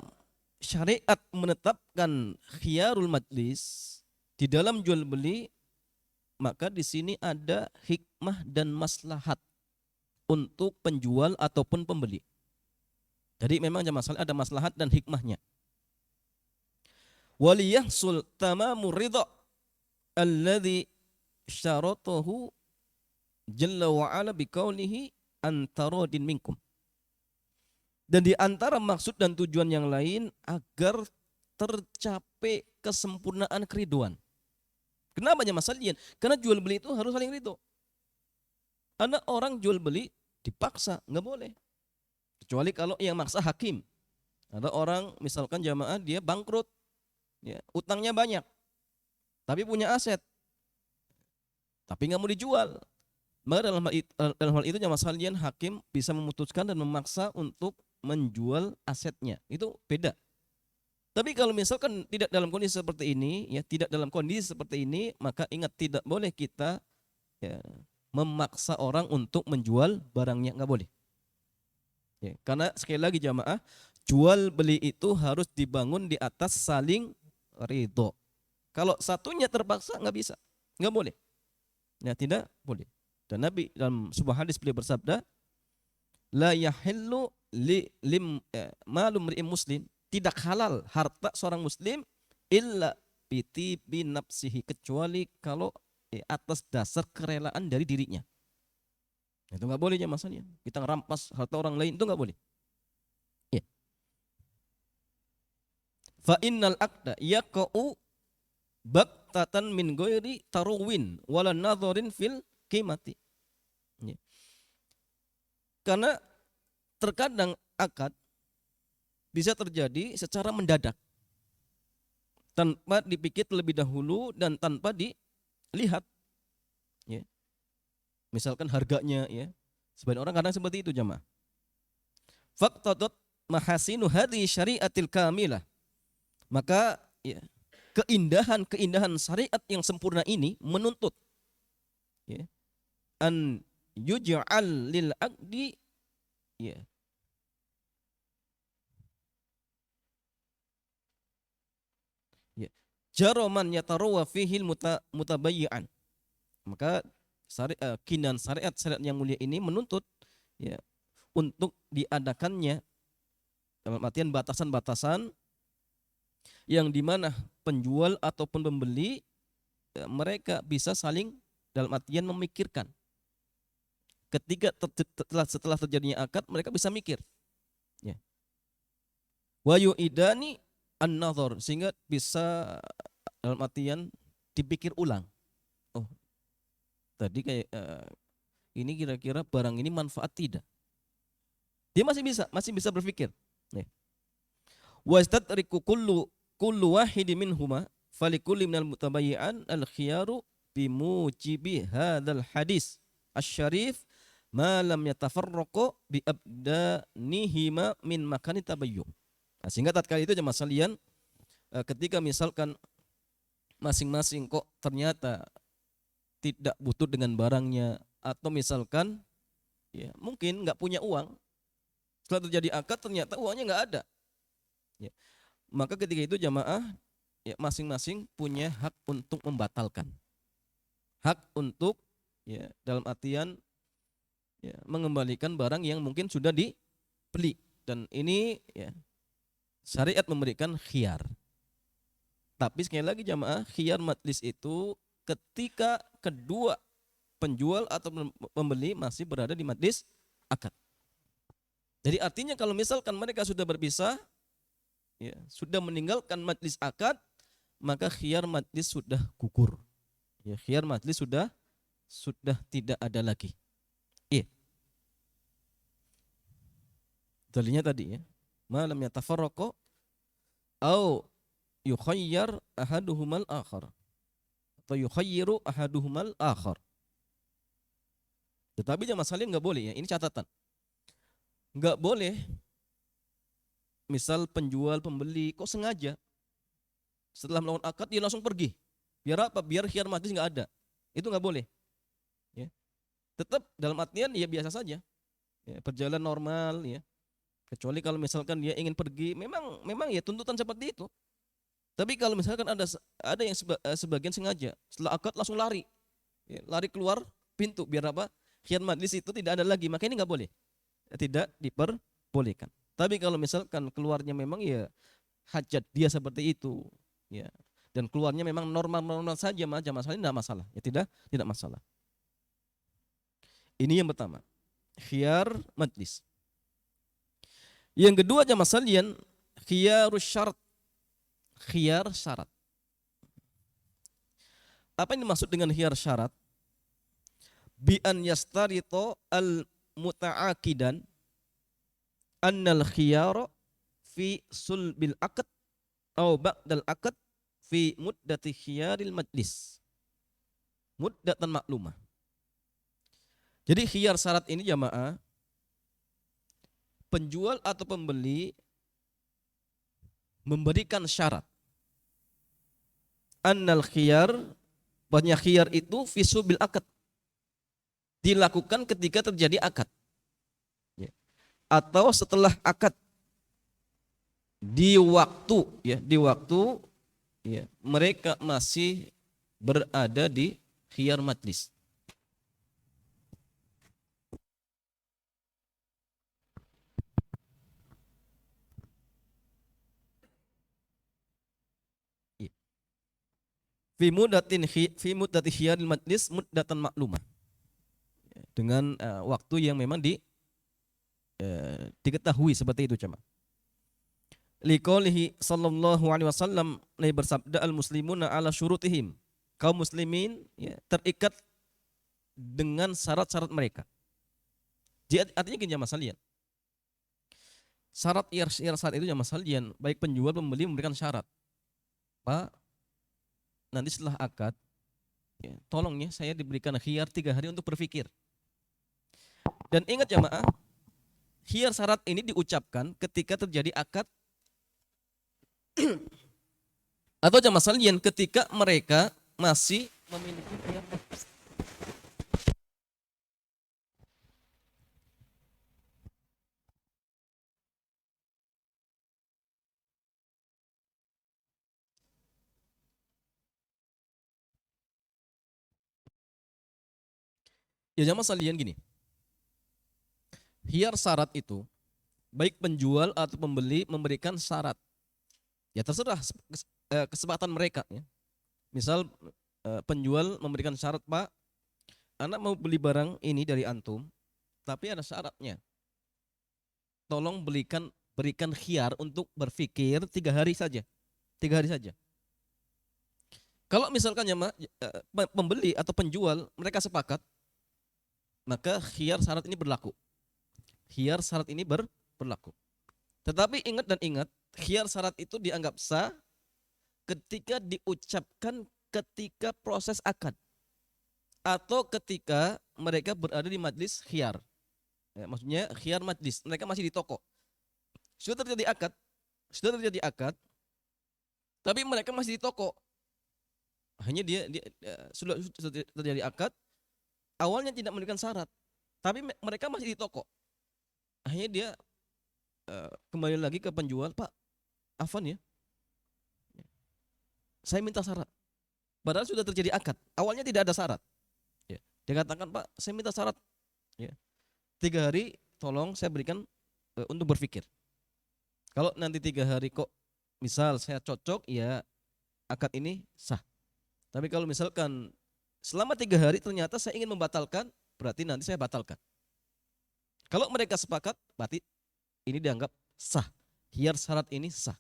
syariat menetapkan khiyarul majlis di dalam jual beli, maka di sini ada hikmah dan maslahat untuk penjual ataupun pembeli. Jadi memang ada maslahat dan hikmahnya. Waliyahsul tamamu ridha alladhi syaratahu jalla wa ala biqaulihi antaradin minkum. Dan di antara maksud dan tujuan yang lain agar tercapai kesempurnaan keriduan. Kenapa ya Mas Alian? Karena jual beli itu harus saling ridho. Ada orang jual beli dipaksa, nggak boleh. Kecuali kalau yang maksa hakim. Ada orang misalkan jamaah dia bangkrut, ya, utangnya banyak, tapi punya aset, tapi nggak mau dijual. Maka dalam hal itu jamaah sekalian, hakim bisa memutuskan dan memaksa untuk menjual asetnya. Itu beda. Tapi kalau misalkan tidak dalam kondisi seperti ini, ya tidak dalam kondisi seperti ini, maka ingat tidak boleh kita ya, memaksa orang untuk menjual barangnya, nggak boleh. Ya, karena sekali lagi jamaah, jual beli itu harus dibangun di atas saling ridho. Kalau satunya terpaksa nggak bisa, nggak boleh. Ya tidak boleh. Dan Nabi dalam sebuah hadis beliau bersabda, la yahillu malum muslim, tidak halal harta seorang muslim illa biti binafsihi, kecuali kalau atas dasar kerelaan dari dirinya. Itu nggak boleh ya masanya. Kita ngerampas harta orang lain itu nggak boleh. Ya. Fa innal aqda yaqa'u baktatan min ghairi taruwin wala nadharin fil qimati. Ya. Karena terkadang akad bisa terjadi secara mendadak, tanpa dipikir terlebih dahulu dan tanpa dilihat. Ya. Misalkan harganya, ya. Sebagian orang kadang seperti itu jamaah. Faqtadat mahasinu hadhi syariatil kamilah. Maka ya, keindahan syariat yang sempurna ini menuntut ya, an yuj'al lil aqdi ya, jaroman yatarawwa fihil mutabayyi'an. Maka keindahan syariat yang mulia ini menuntut ya, untuk diadakannya dalam artian batasan-batasan yang dimana penjual ataupun pembeli ya, mereka bisa saling dalam artian memikirkan. Ketika setelah terjadinya akad, mereka bisa mikir. Ya. Wa yu'idani an-nadhar, sehingga bisa dalam artian dipikir ulang. Oh, tadi kayak ini kira-kira barang ini manfaat tidak? Dia masih bisa berpikir. Wa istadriku kullu wahidi minhuma falikulli minal mutabayyi'an al-khiyaru bimujibi hadzal hadis asy-syarif ma lam yatafarraqu bi abdanihima min makani tabayyun. Nah, sehingga tatkala itu jemaah sekalian, ketika misalkan masing-masing kok ternyata tidak butuh dengan barangnya, atau misalkan ya mungkin nggak punya uang, setelah terjadi akad ternyata uangnya nggak ada, ya, maka ketika itu jamaah ya masing-masing punya hak untuk membatalkan, hak untuk ya dalam artian ya mengembalikan barang yang mungkin sudah dibeli. Dan ini ya syariat memberikan khiyar. Tapi sekali lagi jamaah, khiyar majlis itu ketika kedua penjual atau pembeli masih berada di majlis akad. Jadi artinya kalau misalkan mereka sudah berpisah, ya, sudah meninggalkan majlis akad, maka khiyar majlis sudah gugur. Ya, khiyar majlis sudah tidak ada lagi. Iya. Dalilnya tadi ya, malam yatafarraqu au yukhayyar ahaduhumal akhar, atau yukhayyiru ahaduhumal akhar. Tetapi jamaah sekalian nggak boleh ya, ini catatan. Nggak boleh misal penjual pembeli kok sengaja setelah melakukan akad dia langsung pergi. Biar apa? Biar khiyar majlis nggak ada. Itu nggak boleh. Ya. Tetap dalam artian ya biasa saja. Ya, berjalan normal ya. Kecuali kalau misalkan dia ingin pergi, memang ya tuntutan seperti itu. Tapi kalau misalkan ada yang sebagian sengaja setelah akad langsung lari. Ya, lari keluar pintu biar apa? Khiyar majlis itu tidak ada lagi, maka ini nggak boleh. Tidak diperbolehkan. Tapi kalau misalkan keluarnya memang ya hajat dia seperti itu, ya, dan keluarnya memang normal saja, jamaah sekalian tidak masalah, ya tidak masalah. Ini yang pertama, khiyar majlis. Yang kedua jamaah sekalian, khiyarus syarat, khiyar syarat. Apa yang dimaksud dengan khiyar syarat? Bi an yastarito al muta'akidan annal khiyara fi sulbil aqd atau ba'dal aqd fi muddati khiyaril majlis muddatan maklumah. Jadi khiyar syarat ini jamaah, penjual atau pembeli memberikan syarat annal khiyar, banyak khiyar itu fi sulbil aqd, dilakukan ketika terjadi akad atau setelah akad, di waktu ya mereka masih berada di khiyar majlis. Fi muddati khiyaril majlis muddatan maklumah, dengan waktu yang memang diketahui seperti itu jemaah. Liqaulihi sallallahu alaihi wasallam, Nabi bersabda al muslimuna ala syurutihim, kaum muslimin ya, terikat dengan syarat-syarat mereka. Jadi artinya gini jemaah sekalian, syarat itu jemaah sekalian, baik penjual pembeli memberikan syarat, Pak, nanti setelah akad ya, tolong ya saya diberikan khiyar 3 hari untuk berpikir. Dan ingat jemaah, khiyar syarat ini diucapkan ketika terjadi akad atau jamaah sekalian ketika mereka masih memiliki khiyar majlis. Ya jamaah sekalian gini, khiyar syarat itu baik penjual atau pembeli memberikan syarat. Ya terserah kesepakatan mereka ya. Misal penjual memberikan syarat, Pak, anak mau beli barang ini dari antum, tapi ada syaratnya. Tolong berikan khiyar untuk berpikir 3 hari saja. 3 hari saja. Kalau misalkan pembeli atau penjual mereka sepakat, maka khiyar syarat ini berlaku. Khiyar syarat ini berlaku. Tetapi ingat, khiyar syarat itu dianggap sah ketika diucapkan ketika proses akad atau ketika mereka berada di majlis khiyar. Ya, maksudnya khiyar majlis, mereka masih di toko. Sudah terjadi akad, tapi mereka masih di toko. Hanya dia sudah terjadi akad, awalnya tidak memberikan syarat, tapi mereka masih di toko. Akhirnya dia kembali lagi ke penjual, Pak, afwan ya, saya minta syarat. Padahal sudah terjadi akad, awalnya tidak ada syarat. Ya. Dia katakan, Pak, saya minta syarat. Ya. 3 hari, tolong saya berikan untuk berpikir. Kalau nanti 3 hari kok, misal saya cocok, ya akad ini sah. Tapi kalau misalkan selama 3 hari ternyata saya ingin membatalkan, berarti nanti saya batalkan. Kalau mereka sepakat, berarti ini dianggap sah. Khiyar syarat ini sah.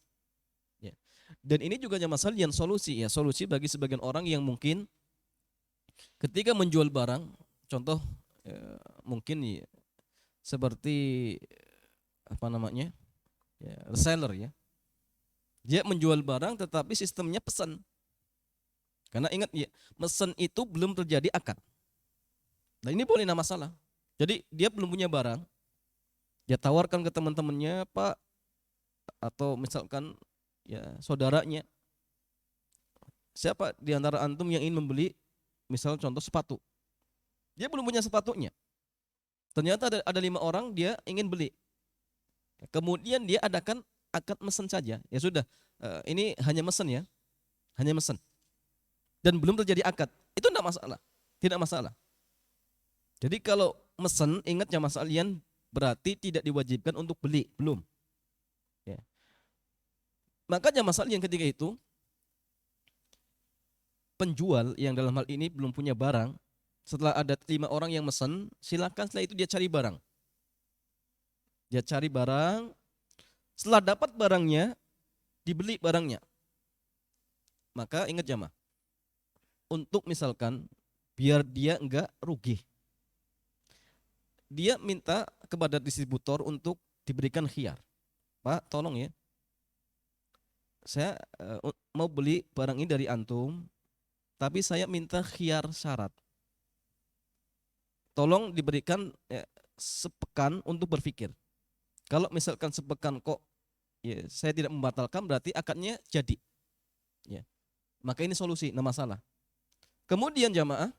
Ya. Dan ini juga masalah yang solusi ya, solusi bagi sebagian orang yang mungkin ketika menjual barang, contoh mungkin ya, seperti apa namanya, ya, reseller ya, dia menjual barang tetapi sistemnya pesan. Karena ingat ya, pesan itu belum terjadi akad. Nah ini boleh nama masalah. Jadi dia belum punya barang, dia tawarkan ke teman-temannya, Pak, atau misalkan ya saudaranya, siapa di antara antum yang ingin membeli, misal contoh sepatu, dia belum punya sepatunya, ternyata ada 5 orang dia ingin beli, kemudian dia adakan akad mesen saja, ya sudah, ini hanya mesen ya, hanya mesen, dan belum terjadi akad, itu tidak masalah. Jadi kalau mesen, ingat ya Mas Alian, berarti tidak diwajibkan untuk beli, belum. Ya. Makanya Mas Alian ketika itu, penjual yang dalam hal ini belum punya barang, setelah ada 5 orang yang mesen, silakan setelah itu dia cari barang. Dia cari barang, setelah dapat barangnya, dibeli barangnya. Maka ingat jamaah, untuk misalkan biar dia enggak rugi, dia minta kepada distributor untuk diberikan khiyar. Pak, tolong ya, saya mau beli barang ini dari antum, tapi saya minta khiyar syarat. Tolong diberikan sepekan untuk berpikir. Kalau misalkan sepekan kok ya, saya tidak membatalkan, berarti akadnya jadi. Ya. Maka ini solusi, nah masalah. Kemudian jamaah,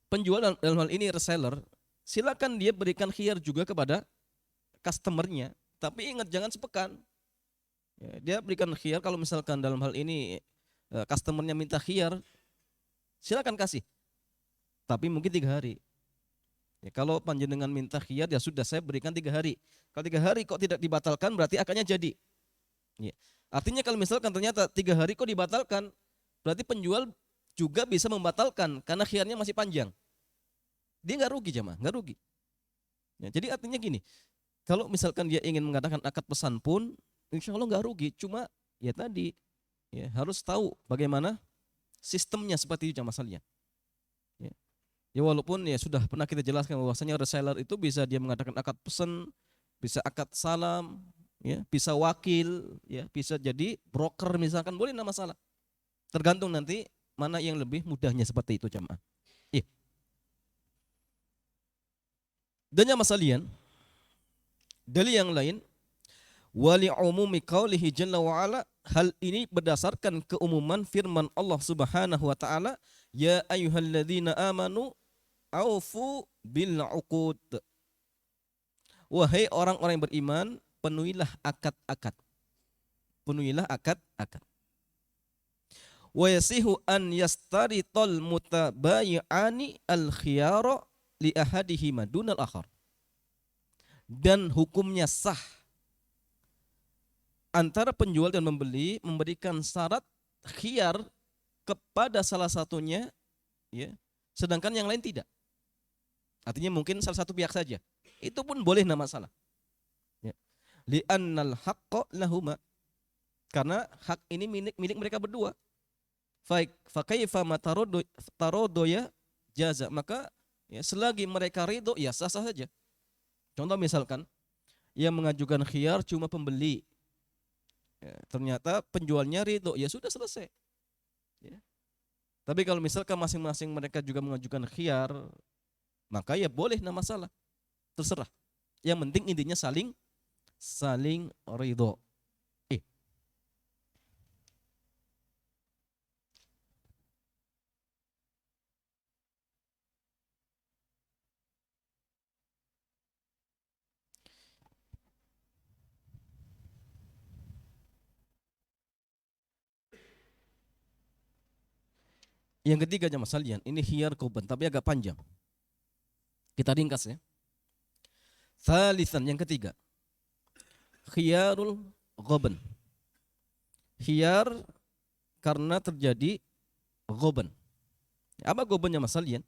penjual dalam hal ini reseller, silakan dia berikan khiyar juga kepada customernya, tapi ingat jangan sepekan. Ya, dia berikan khiyar, kalau misalkan dalam hal ini customernya minta khiyar, silakan kasih, tapi mungkin 3 hari. Ya, kalau panjenengan minta khiyar, ya sudah saya berikan 3 hari. Kalau 3 hari kok tidak dibatalkan, berarti akannya jadi. Ya. Artinya kalau misalkan ternyata 3 hari kok dibatalkan, berarti penjual juga bisa membatalkan karena khiyarnya masih panjang. Dia nggak rugi jamaah, nggak rugi. Ya, jadi artinya gini, kalau misalkan dia ingin mengadakan akad pesan pun, insya Allah nggak rugi. Cuma ya tadi, ya harus tahu bagaimana sistemnya seperti itu jamaah sekalian. Ya. Ya walaupun ya sudah pernah kita jelaskan bahwasanya reseller itu bisa dia mengadakan akad pesan, bisa akad salam, ya bisa wakil, ya bisa jadi broker misalkan, boleh, enggak masalah. Tergantung nanti mana yang lebih mudahnya seperti itu jamaah. Iya. Dan yang masalian, dalil yang lain, wali umumi qaulihi jalla wa ala, hal ini berdasarkan keumuman firman Allah Subhanahu wa taala, ya ayyuhalladzina amanu aufu bil uqud. Wahai orang-orang yang beriman, penuhilah akad-akad. Penuhilah akad-akad. Wa yasihu an yastarital mutabayi'ani al khiyara li ahadihima dunal akhar. Dan hukumnya sah antara penjual dan membeli memberikan syarat khiyar kepada salah satunya, ya, sedangkan yang lain tidak. Artinya mungkin salah satu pihak saja. Itu pun boleh, enggak masalah. Ya. Li'annal haqqo lahuma. Karena hak ini milik mereka berdua. Fa kaifa tarodoya jaza. Maka ya, selagi mereka ridho, ya sah-sah saja. Contoh misalkan yang mengajukan khiyar cuma pembeli, ya, ternyata penjualnya ridho, ya sudah selesai. Ya. Tapi kalau misalkan masing-masing mereka juga mengajukan khiyar, maka ya boleh, nama masalah, terserah. Yang penting intinya saling ridho. Yang ketiga jamaah sekalian, ini khiyar qaban tapi agak panjang. Kita ringkas ya. Thalitsan, yang ketiga, khiyarul qaban. Khiyar karena terjadi qaban. Apa qaban jamaah sekalian?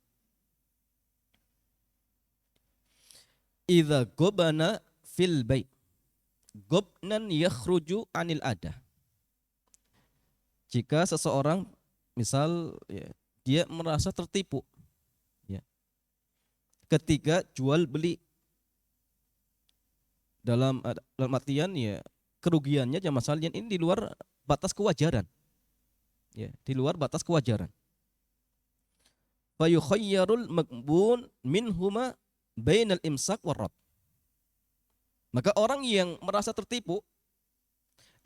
Idza qabana fil bait. Gobnan yakhruju anil adah. Jika seseorang misal ya, dia merasa tertipu ya, ketika jual beli, dalam artian ya kerugiannya jamaah sekalian ini di luar batas kewajaran ya, di luar batas kewajaran. Fa yukhayyarul maqbun minhuma bainal imsak warad. Maka orang yang merasa tertipu,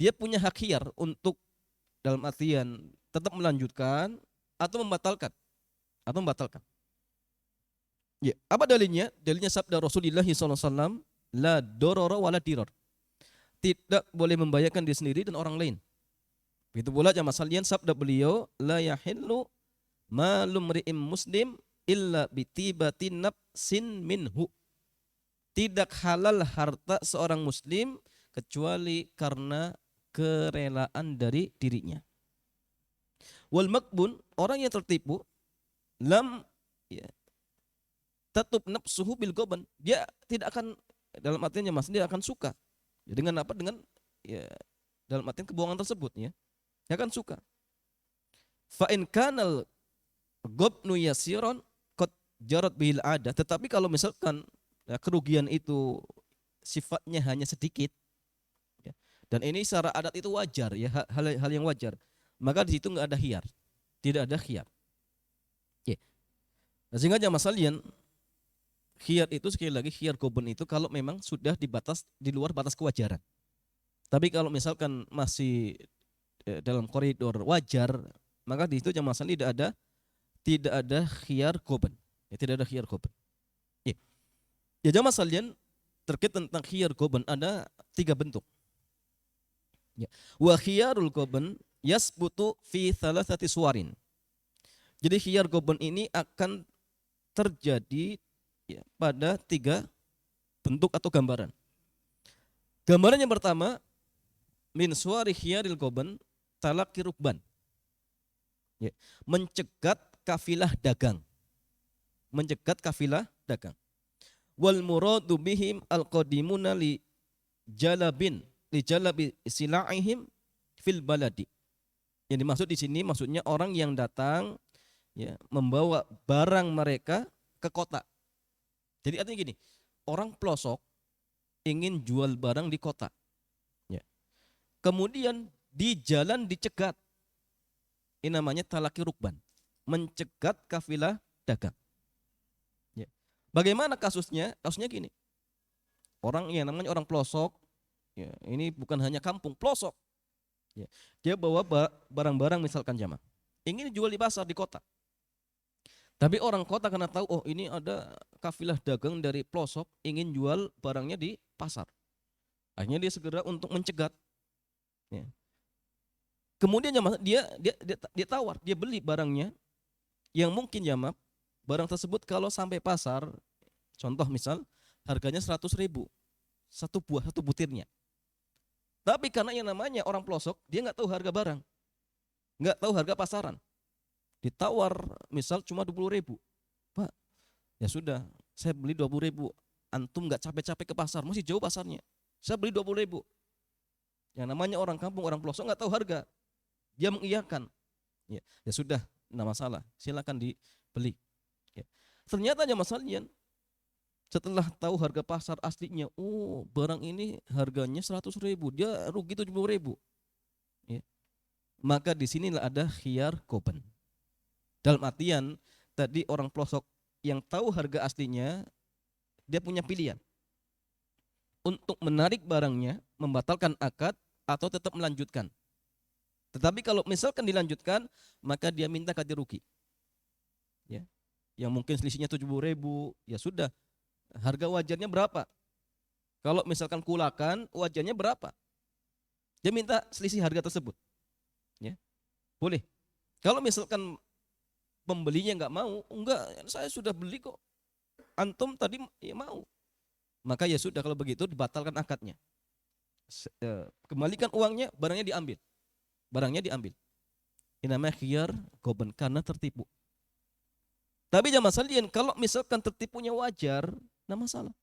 dia punya hak khiyar untuk dalam artian tetap melanjutkan atau membatalkan. Ya, apa dalilnya? Dalilnya sabda Rasulullah SAW, la dororo wala diror. Tidak boleh membahayakan diri sendiri dan orang lain. Begitu pula jamaah sekalian sabda beliau, la yahillu malum ri'im muslim illa bitibatin nafsin minhu. Tidak halal harta seorang muslim kecuali karena kerelaan dari dirinya. Wal makbun, orang yang tertipu, lam ya, tatub nafsuhu bil goban. Dia tidak akan, dalam artinya mas, dia akan suka. Ya, dengan apa? Dengan ya, dalam artian kebohongan tersebut ya. Dia akan suka. Fa in kanal gobnu yasiron qad jarat bil ada. Tetapi kalau misalkan ya, kerugian itu sifatnya hanya sedikit ya, dan ini secara adat itu wajar ya, hal yang wajar, maka di situ nggak ada khiyar, tidak ada khiyar. Ya. Nah, sehingga jamaah sekalian, khiyar itu sekali lagi khiyar goben itu kalau memang sudah di luar batas kewajaran. Tapi kalau misalkan masih dalam koridor wajar, maka di situ jamaah sekalian tidak ada khiyar goben. Ya, tidak ada khiyar goben. Ya jamaah sekalian, terkait tentang khiyar goban ada 3 bentuk. Ya. Wa khiyarul goban yasbutu fi thalathati suwarin. Jadi khiyar goban ini akan terjadi ya, pada 3 bentuk atau gambaran. Gambaran yang pertama, min suwari khiyaril goban talaqi rukban. Ya. Mencegat kafilah dagang. Mencegat kafilah dagang. Wal muradu bihim al-qadimuna li jalabi sila'ihim fil baladi. Yang dimaksud di sini maksudnya orang yang datang ya, membawa barang mereka ke kota. Jadi artinya gini, orang pelosok ingin jual barang di kota. Ya. Kemudian di jalan dicegat. Ini namanya talaki rukban. Mencegat kafilah dagang. Bagaimana kasusnya? Kasusnya gini, orang yang namanya orang pelosok, ya, ini bukan hanya kampung, pelosok. Ya, dia bawa barang-barang misalkan jamaah, ingin dijual di pasar di kota. Tapi orang kota karena tahu, oh ini ada kafilah dagang dari pelosok, ingin jual barangnya di pasar. Akhirnya dia segera untuk mencegat. Ya. Kemudian jamaah dia tawar, dia beli barangnya, yang mungkin jamaah barang tersebut kalau sampai pasar, contoh misal harganya 100.000 satu butirnya. Tapi karena yang namanya orang pelosok, dia nggak tahu harga barang, nggak tahu harga pasaran, ditawar misal cuma 20.000. Pak, ya sudah, saya beli 20.000. Antum nggak capek-capek ke pasar, masih jauh pasarnya, saya beli 20.000. Yang namanya orang kampung, orang pelosok nggak tahu harga, dia mengiyakan. Ya sudah, nggak masalah, silakan dibeli. Ya. Ternyata jamaah sekalian, setelah tahu harga pasar aslinya, oh barang ini harganya 100.000, dia rugi 70.000. Ya. Maka di sinilah ada khiyar goban. Dalam artian tadi orang pelosok yang tahu harga aslinya, dia punya pilihan untuk menarik barangnya, membatalkan akad atau tetap melanjutkan. Tetapi kalau misalkan dilanjutkan, maka dia minta ganti rugi. Ya. Yang mungkin selisihnya 70.000, ya sudah. Harga wajarnya berapa? Kalau misalkan kulakan, wajarnya berapa? Dia minta selisih harga tersebut. Ya. Boleh. Kalau misalkan pembelinya nggak mau, enggak, saya sudah beli kok. Antum tadi ya mau. Maka ya sudah, kalau begitu dibatalkan akadnya. Kembalikan uangnya, barangnya diambil. Barangnya diambil. Ini namanya khiyar goben, karena tertipu. Tapi jangan masalah, kalau misalkan tertipunya wajar, nah masalah.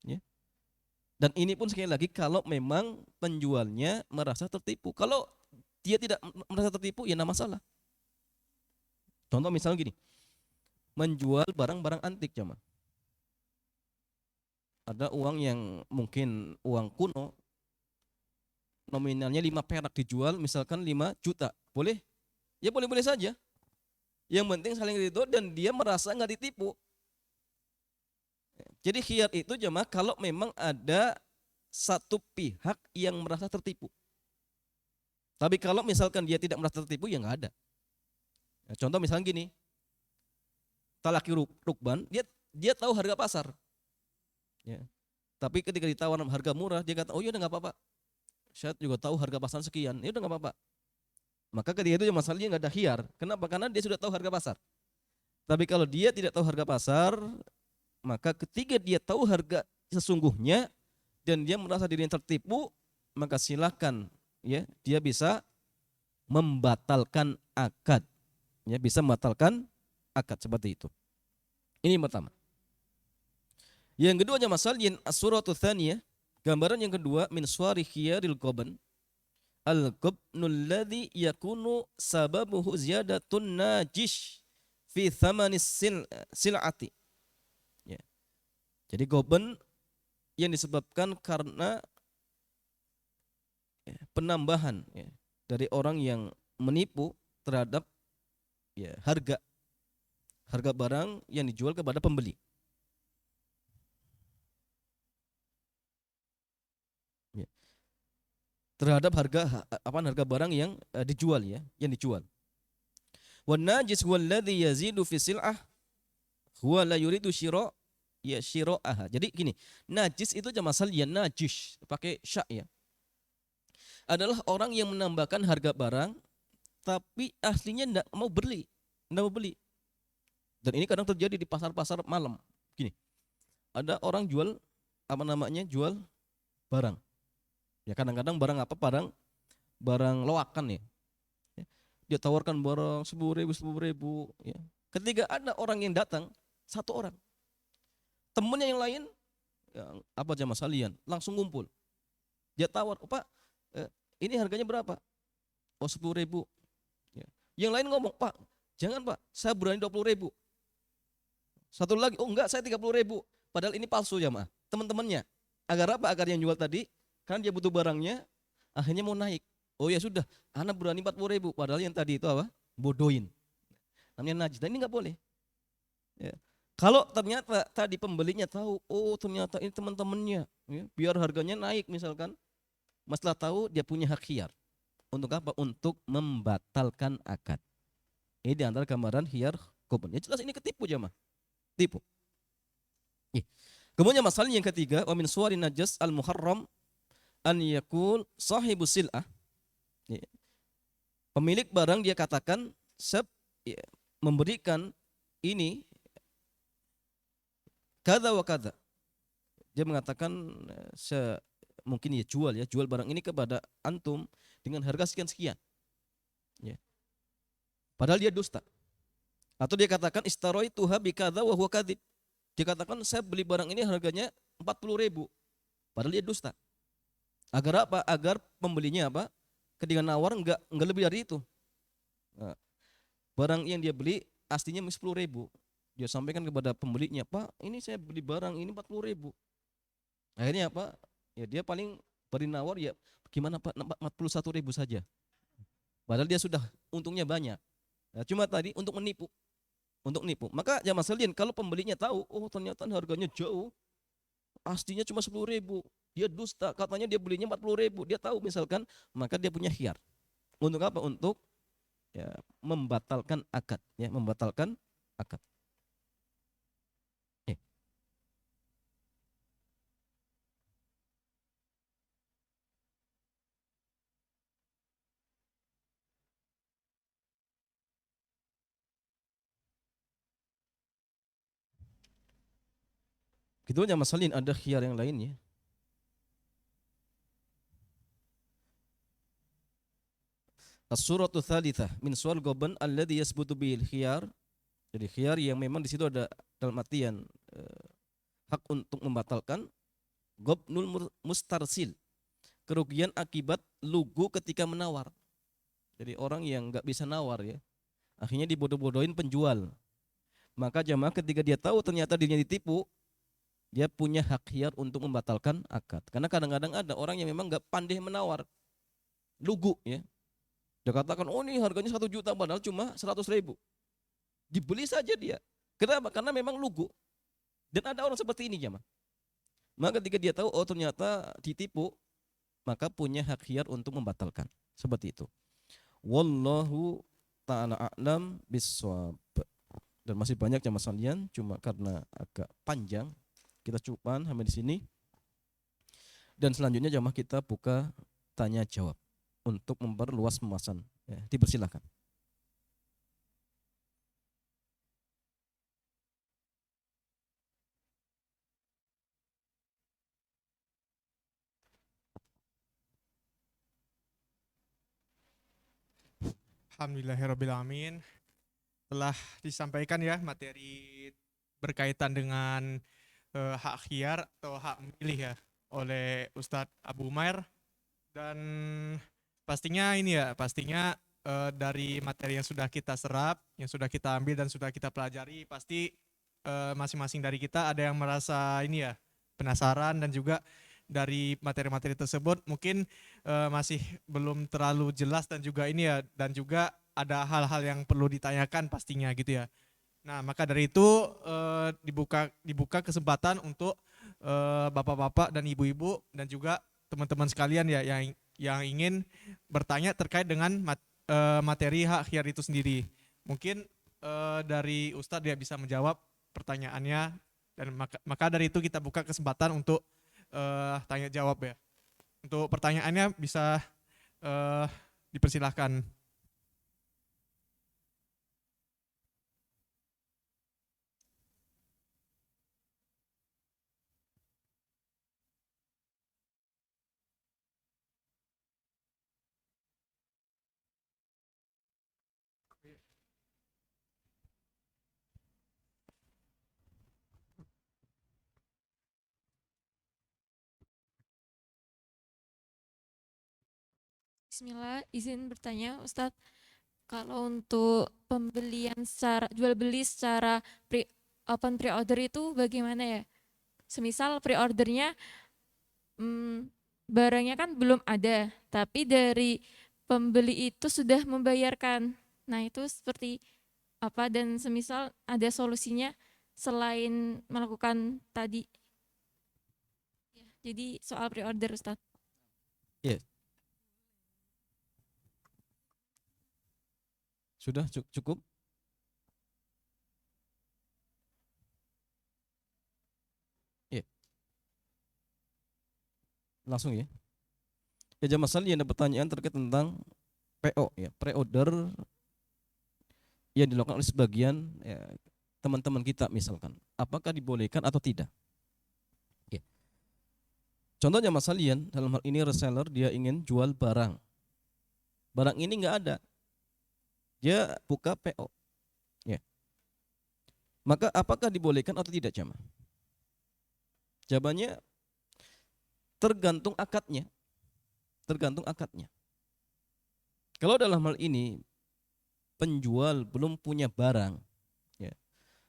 Ya. Dan ini pun sekali lagi kalau memang penjualnya merasa tertipu. Kalau dia tidak merasa tertipu, ya nah masalah. Contoh misalnya gini, menjual barang-barang antik jamaah. Ada uang yang mungkin uang kuno, nominalnya 5 perak, dijual misalkan 5 juta. Boleh? Ya boleh-boleh saja. Yang penting saling ridho dan dia merasa nggak ditipu. Jadi khiyar itu jemaah kalau memang ada satu pihak yang merasa tertipu. Tapi kalau misalkan dia tidak merasa tertipu, ya nggak ada. Nah, contoh misalnya gini, talaki rukban, dia tahu harga pasar. Ya. Tapi ketika ditawar harga murah, dia kata, oh iya udah nggak apa-apa. Saya juga tahu harga pasar sekian, ya udah nggak apa-apa. Maka ketika itu masalahnya nggak ada khiyar. Kenapa? Karena dia sudah tahu harga pasar. Tapi kalau dia tidak tahu harga pasar, maka ketika dia tahu harga sesungguhnya dan dia merasa dirinya tertipu, maka silakan ya, dia bisa membatalkan akad. Ya, bisa membatalkan akad seperti itu. Ini yang pertama. Yang kedua masalah yang as-suratu tsaniyah, gambaran yang kedua min suwari khiyaril qabn al-qabnul ladzi yakunu sababuhu ziyadatun najish fi thamanis sil'ati. Ya. Jadi goben yang disebabkan karena ya, penambahan ya, dari orang yang menipu terhadap ya, harga barang yang dijual kepada pembeli. Ya. Terhadap harga barang yang dijual ya, yang dijual. Wan najis huwa alladhi yazidu fi sil'ah huwa la yuridu syira'aha. Jadi gini, najis itu jamasal ya najis, pakai sya ya. Adalah orang yang menambahkan harga barang tapi aslinya enggak mau beli, enggak mau beli. Dan ini kadang terjadi di pasar-pasar malam. Gini, ada orang jual jual barang. Ya kadang-kadang barang apa? Barang loakan ya. Dia tawarkan barang 10.000 ya. Ketika ada orang yang datang, satu orang, temennya yang lain yang apa jamaah salian langsung ngumpul. Dia tawar, oh, Pak, ini harganya berapa? Oh 10.000. Ya. Yang lain ngomong, Pak, jangan Pak, saya berani 20.000. Satu lagi, oh enggak, saya 30.000. Padahal ini palsu jamaah. Teman-temannya. Agar apa? Agar yang jual tadi, karena dia butuh barangnya, akhirnya mau naik. Oh ya sudah, anak berani 40.000. Padahal yang tadi itu apa? Bodohin. Namanya najis. Dan ini nggak boleh. Ya. Kalau ternyata tadi pembelinya tahu, oh ternyata ini teman-temannya, ya, biar harganya naik misalkan, masalah tahu dia punya hak khiyar. Untuk apa? Untuk membatalkan akad. Ini diantara gambaran khiyar qobn. Ya jelas ini ketipu jamaah. Tipu. Kemudian masalah yang ketiga, wa min suwarin najas al-muharram an yakul sahibu sil'ah. Ya. Pemilik barang dia katakan ya, memberikan ini kada wa kada. Dia mengatakan mungkin ya jual barang ini kepada antum dengan harga sekian-sekian. Ya. Padahal dia dusta. Atau dia katakan istaroituha bi kada wa huwa kadhib. Dia katakan saya beli barang ini harganya 40.000. Padahal dia dusta. Agar apa? Agar pembelinya apa? Ketika nawar enggak lebih dari itu. Nah, barang yang dia beli aslinya 10.000. Dia sampaikan kepada pembelinya, Pak, ini saya beli barang ini 40.000. Akhirnya apa? Ya dia paling beri nawar ya gimana Pak, 41.000 saja. Padahal dia sudah untungnya banyak. Nah, cuma tadi untuk menipu, Maka jamaah sekalian, kalau pembelinya tahu, oh ternyata harganya jauh, aslinya cuma 10.000, dia dusta, katanya dia belinya 40.000, dia tahu misalkan, maka dia punya khiyar. Untuk apa? Untuk ya, membatalkan akad, ya, membatalkan akad. Eh, gitu aja masalin, ada khiyar yang lainnya. As-suratu tsalitsah min suwal ghaban alladhi yasbutu bil khiyar. Jadi khiyar yang memang di situ ada dalam artian hak untuk membatalkan, ghabnul mustarsil, kerugian akibat lugu ketika menawar. Jadi orang yang nggak bisa nawar ya, akhirnya dibodoh-bodohin penjual. Maka jamaah ketika dia tahu ternyata dirinya ditipu, dia punya hak khiyar untuk membatalkan akad. Karena kadang-kadang ada orang yang memang nggak pandai menawar, lugu ya. Dia katakan, oh ini harganya 1 juta padahal cuma 100.000. Dibeli saja dia. Kenapa? Karena memang lugu. Dan ada orang seperti ini jamaah. Maka ketika dia tahu, oh ternyata ditipu, maka punya hak khiyar untuk membatalkan. Seperti itu. Wallahu ta'ala a'lam bissawab. Dan masih banyak jamaah sekalian, cuma karena agak panjang kita cukupkan sampai di sini. Dan selanjutnya jamaah kita buka tanya jawab untuk memperluas pembahasan. Ya, dipersilakan. Alhamdulillahirrabbilalamin. Telah disampaikan ya materi berkaitan dengan hak khiyar atau hak memilih ya oleh Ustadz Abu Umair. Dan pastinya ini ya, pastinya dari materi yang sudah kita serap, yang sudah kita ambil dan sudah kita pelajari, pasti masing-masing dari kita ada yang merasa ini ya, penasaran, dan juga dari materi-materi tersebut mungkin masih belum terlalu jelas dan juga ini ya, dan juga ada hal-hal yang perlu ditanyakan pastinya gitu ya. Nah, maka dari itu dibuka kesempatan untuk bapak-bapak dan ibu-ibu dan juga teman-teman sekalian ya yang ingin bertanya terkait dengan materi hak khiyar itu sendiri. Mungkin dari Ustadz dia bisa menjawab pertanyaannya, dan maka dari itu kita buka kesempatan untuk tanya jawab ya. Untuk pertanyaannya bisa dipersilahkan. Bismillah, izin bertanya Ustadz, kalau untuk pembelian secara jual beli secara open pre-order itu bagaimana ya? Semisal pre-ordernya barangnya kan belum ada, tapi dari pembeli itu sudah membayarkan. Nah itu seperti apa, dan semisal ada solusinya selain melakukan tadi? Jadi soal pre-order Ustadz. Iya. Sudah cukup? Iya. Langsung ya. Ya jamaah sekalian, ada pertanyaan terkait tentang PO ya, pre-order yang dilakukan oleh sebagian ya, teman-teman kita misalkan. Apakah dibolehkan atau tidak? Ya. Contohnya mas sekalian, dalam hal ini reseller dia ingin jual barang. Barang ini nggak ada. Dia buka PO. Ya. Maka apakah dibolehkan atau tidak jamaah? Jawabannya tergantung akadnya. Tergantung akadnya. Kalau dalam hal ini penjual belum punya barang, ya,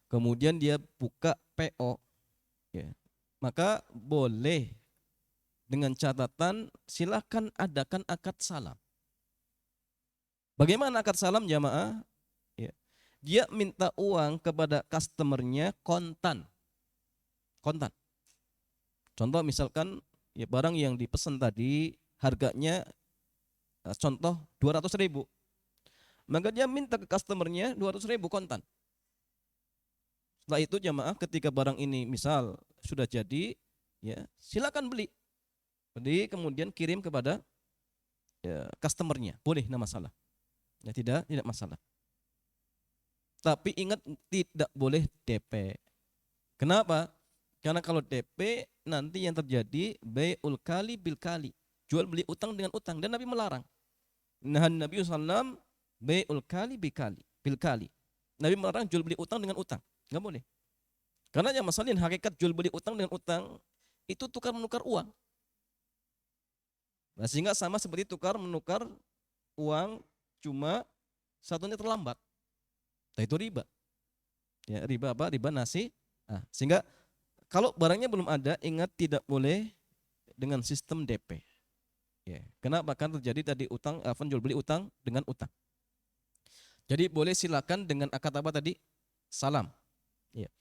kemudian dia buka PO, ya, maka boleh dengan catatan silakan adakan akad salam. Bagaimana akad salam jamaah? dia minta uang kepada customernya kontan. Kontan. Contoh misalkan ya barang yang dipesan tadi harganya contoh 200.000. Maka dia minta ke customernya 200.000 kontan. Setelah itu jamaah ketika barang ini misal sudah jadi, ya silakan beli. Beli kemudian kirim kepada ya, customernya. Boleh, tidak masalah. Ya, tidak masalah. Tapi ingat tidak boleh DP. Kenapa? Karena kalau DP nanti yang terjadi bai'ul kali bil kali. Jual beli utang dengan utang, dan Nabi melarang. Nabi SAW bai'ul kali bil kali. Nabi melarang jual beli utang dengan utang. Enggak boleh. Karena yang masalahnya hakikat jual beli utang dengan utang itu tukar menukar uang. Nah, sehingga sama seperti tukar menukar uang, cuma satunya terlambat. Nah, itu riba. Ya, riba apa? Riba nasi. Nah, sehingga kalau barangnya belum ada, ingat tidak boleh dengan sistem DP. Ya, kenapa? Karena terjadi tadi utang, jual beli utang dengan utang. Jadi boleh silakan dengan akad apa tadi? Salam. Ya.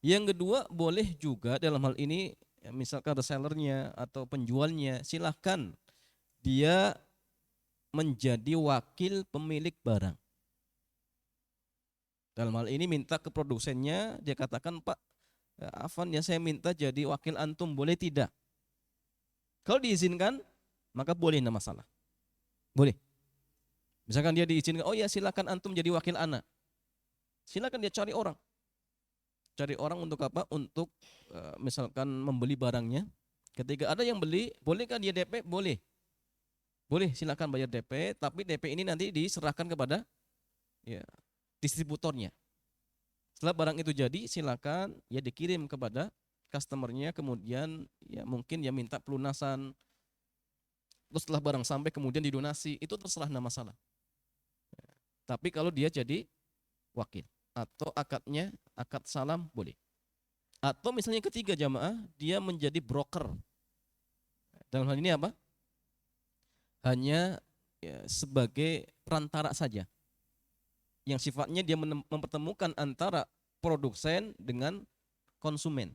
Yang kedua, boleh juga dalam hal ini ya, misalkan resellernya atau penjualnya silakan dia menjadi wakil pemilik barang. Dalam hal ini minta ke produsennya, dia katakan, Pak, Afan ya saya minta jadi wakil antum, boleh tidak? Kalau diizinkan, maka boleh, tidak masalah. Boleh. Misalkan dia diizinkan, oh ya silakan antum jadi wakil ana. Silakan dia cari orang. Cari orang untuk apa? Untuk misalkan membeli barangnya. Ketika ada yang beli, bolehkah dia DP? Boleh. Boleh, silakan bayar DP, tapi DP ini nanti diserahkan kepada ya, distributornya. Setelah barang itu jadi, silakan ya dikirim kepada customernya, kemudian ya mungkin ya minta pelunasan. Terus setelah barang sampai kemudian didonasi, itu terserah, nama masalah. Ya. Tapi kalau dia jadi wakil atau akadnya akad salam boleh. Atau misalnya ketiga jamaah, dia menjadi broker. Dalam hal ini apa? Hanya ya, sebagai perantara saja. Yang sifatnya dia mempertemukan antara produsen dengan konsumen.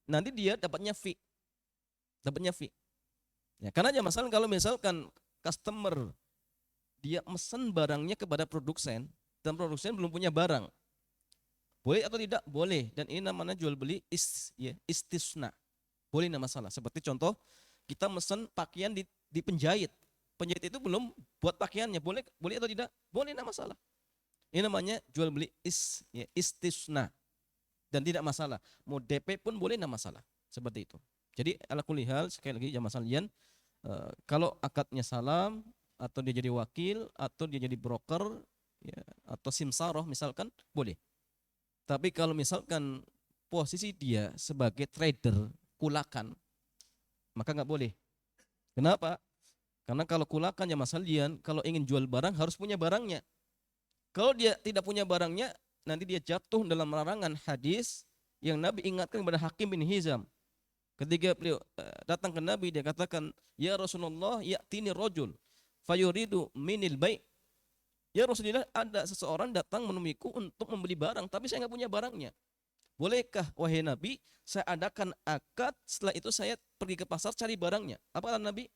Nanti dia dapatnya fee. Dapatnya fee. Ya, karena aja masalah kalau misalkan customer dia mesen barangnya kepada produsen dan produsen belum punya barang. Boleh atau tidak? Boleh. Dan ini namanya jual beli istisna. Boleh, tidak masalah. Seperti contoh kita mesen pakaian di penjahit. Penjahit itu belum buat pakaiannya. Boleh atau tidak? Boleh, tidak masalah. Ini namanya jual beli istisna. Dan tidak masalah. Mau DP pun boleh, tidak masalah. Seperti itu. Jadi ala kulli hal, sekali lagi jamaah sekalian, kalau akadnya salam atau dia jadi wakil atau dia jadi broker ya, atau simsaroh misalkan boleh. Tapi kalau misalkan posisi dia sebagai trader kulakan, maka nggak boleh. Kenapa? Karena kalau kulakan ya Mas Haldian, kalau ingin jual barang harus punya barangnya. Kalau dia tidak punya barangnya, nanti dia jatuh dalam larangan hadis yang Nabi ingatkan kepada Hakim bin Hizam. Ketika beliau datang ke Nabi, dia katakan, ya Rasulullah, ya'tini rajul fayuridu minil bai'. Ya Rasulullah, ada seseorang datang menemuiku untuk membeli barang, tapi saya nggak punya barangnya. Bolehkah wahai Nabi, saya adakan akad, setelah itu saya pergi ke pasar cari barangnya. Apa kata Nabi?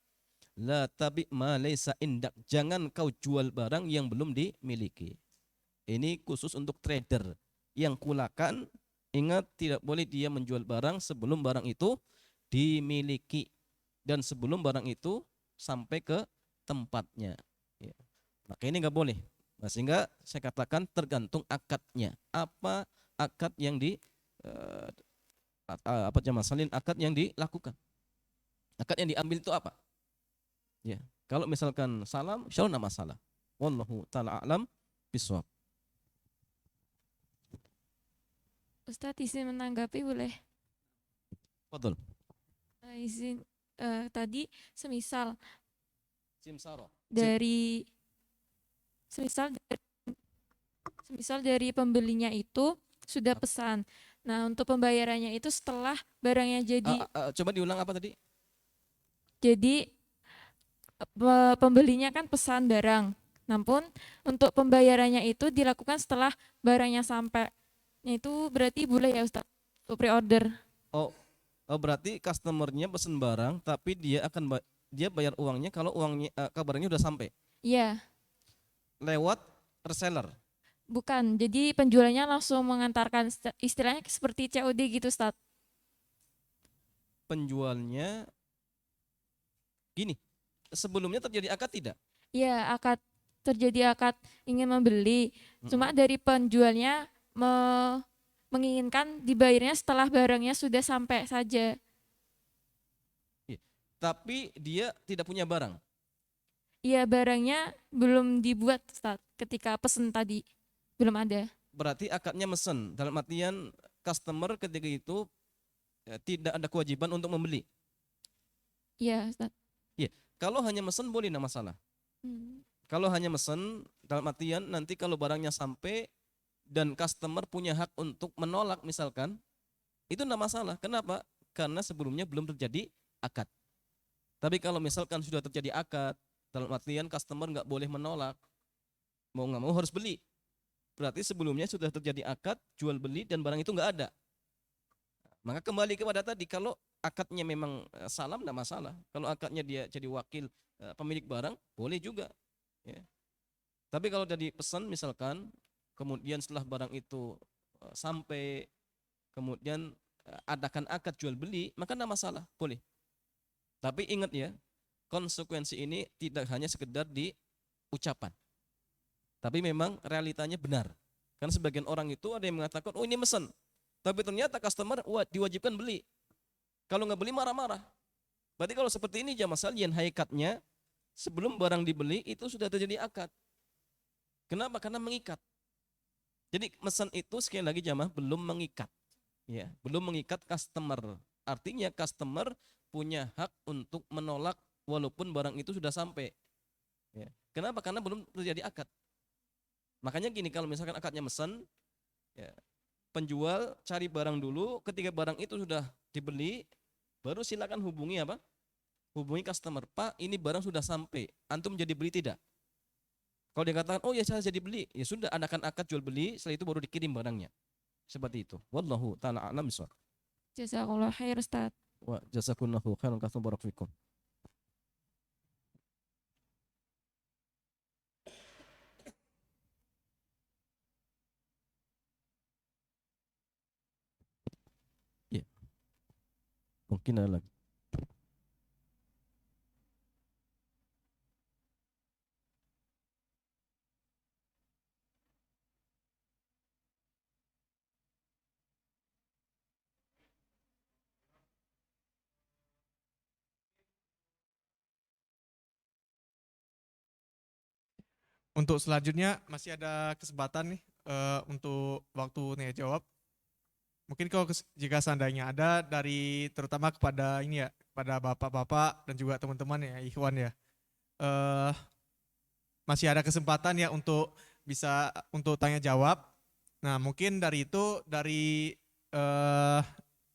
La tabi ma laysa indak. Jangan kau jual barang yang belum dimiliki. Ini khusus untuk trader yang kulakan. Ingat, tidak boleh dia menjual barang sebelum barang itu dimiliki dan sebelum barang itu sampai ke tempatnya. Ya. Maka ini nggak boleh. Nah, sehingga saya katakan tergantung akadnya. Apa akad yang akad yang dilakukan? Akad yang diambil itu apa? Ya, kalau misalkan salam, insyaallah enggak masalah. Wallahu taala a'lam bishawab. Ustadz izin menanggapi boleh? Fadhol. Izin tadi semisal Simsaro. dari dari pembelinya itu sudah pesan. Nah, untuk pembayarannya itu setelah barangnya jadi. Coba diulang apa tadi? Jadi pembelinya kan pesan barang. Namun untuk pembayarannya itu dilakukan setelah barangnya sampai. Nah, itu berarti boleh ya Ustaz untuk pre-order. Oh, oh berarti customernya pesen barang tapi dia bayar uangnya kalau barangnya udah sampai Iya, lewat reseller. bukan. Jadi penjualnya langsung mengantarkan istilahnya seperti COD gitu Ustaz. Penjualnya gini, sebelumnya terjadi akad tidak? Iya, terjadi akad ingin membeli. Cuma dari penjualnya menginginkan dibayarnya setelah barangnya sudah sampai saja. Iya. Tapi dia tidak punya barang. Iya, barangnya belum dibuat Ustaz, ketika pesen tadi. Belum ada. Berarti akadnya mesen. Dalam artian customer ketika itu tidak ada kewajiban untuk membeli. Iya Ustaz. Iya. Kalau hanya mesen boleh, tidak masalah. Kalau hanya mesen dalam artian nanti kalau barangnya sampai dan customer punya hak untuk menolak misalkan, itu tidak masalah. Kenapa? Karena sebelumnya belum terjadi akad. Tapi kalau misalkan sudah terjadi akad, dalam artian customer nggak boleh menolak, mau nggak mau harus beli. Berarti sebelumnya sudah terjadi akad jual beli dan barang itu nggak ada. Maka kembali kepada tadi, kalau akadnya memang salam tidak masalah. Kalau akadnya dia jadi wakil pemilik barang boleh juga. Ya. Tapi kalau jadi pesan misalkan, kemudian setelah barang itu sampai, kemudian adakan akad jual beli, maka tidak masalah, boleh. Tapi ingat ya, konsekuensi ini tidak hanya sekedar di ucapan, tapi memang realitanya benar. Karena sebagian orang itu ada yang mengatakan, oh ini mesen, tapi ternyata customer diwajibkan beli. Kalau nggak beli marah-marah. Berarti kalau seperti ini jamaah sekalian, hakikatnya sebelum barang dibeli itu sudah terjadi akad. Kenapa? Karena mengikat. Jadi mesen itu sekali lagi jamaah belum mengikat. Ya, belum mengikat customer. Artinya customer punya hak untuk menolak walaupun barang itu sudah sampai. Ya. Kenapa? Karena belum terjadi akad. Makanya gini, kalau misalkan akadnya mesen, ya, penjual cari barang dulu, ketika barang itu sudah dibeli, baru silakan hubungi apa? Hubungi customer, Pak, ini barang sudah sampai, antum jadi beli tidak? Kalau dia katakan, oh ya saya jadi beli, ya sudah, adakan akad jual beli, setelah itu baru dikirim barangnya. Seperti itu. Wallahu ta'ala a'lam bishawab. Jazakallah khair Ustaz. Wa jazakumullahu khairan katsiran barakallahu fikum. Ya, mungkin ada lagi. Untuk selanjutnya masih ada kesempatan nih untuk waktu nih jawab. Mungkin kalau jika seandainya ada dari terutama kepada ini ya, kepada bapak-bapak dan juga teman-teman ya, ikhwan ya. eh Masih ada kesempatan ya untuk bisa untuk tanya jawab. Nah, mungkin dari itu eh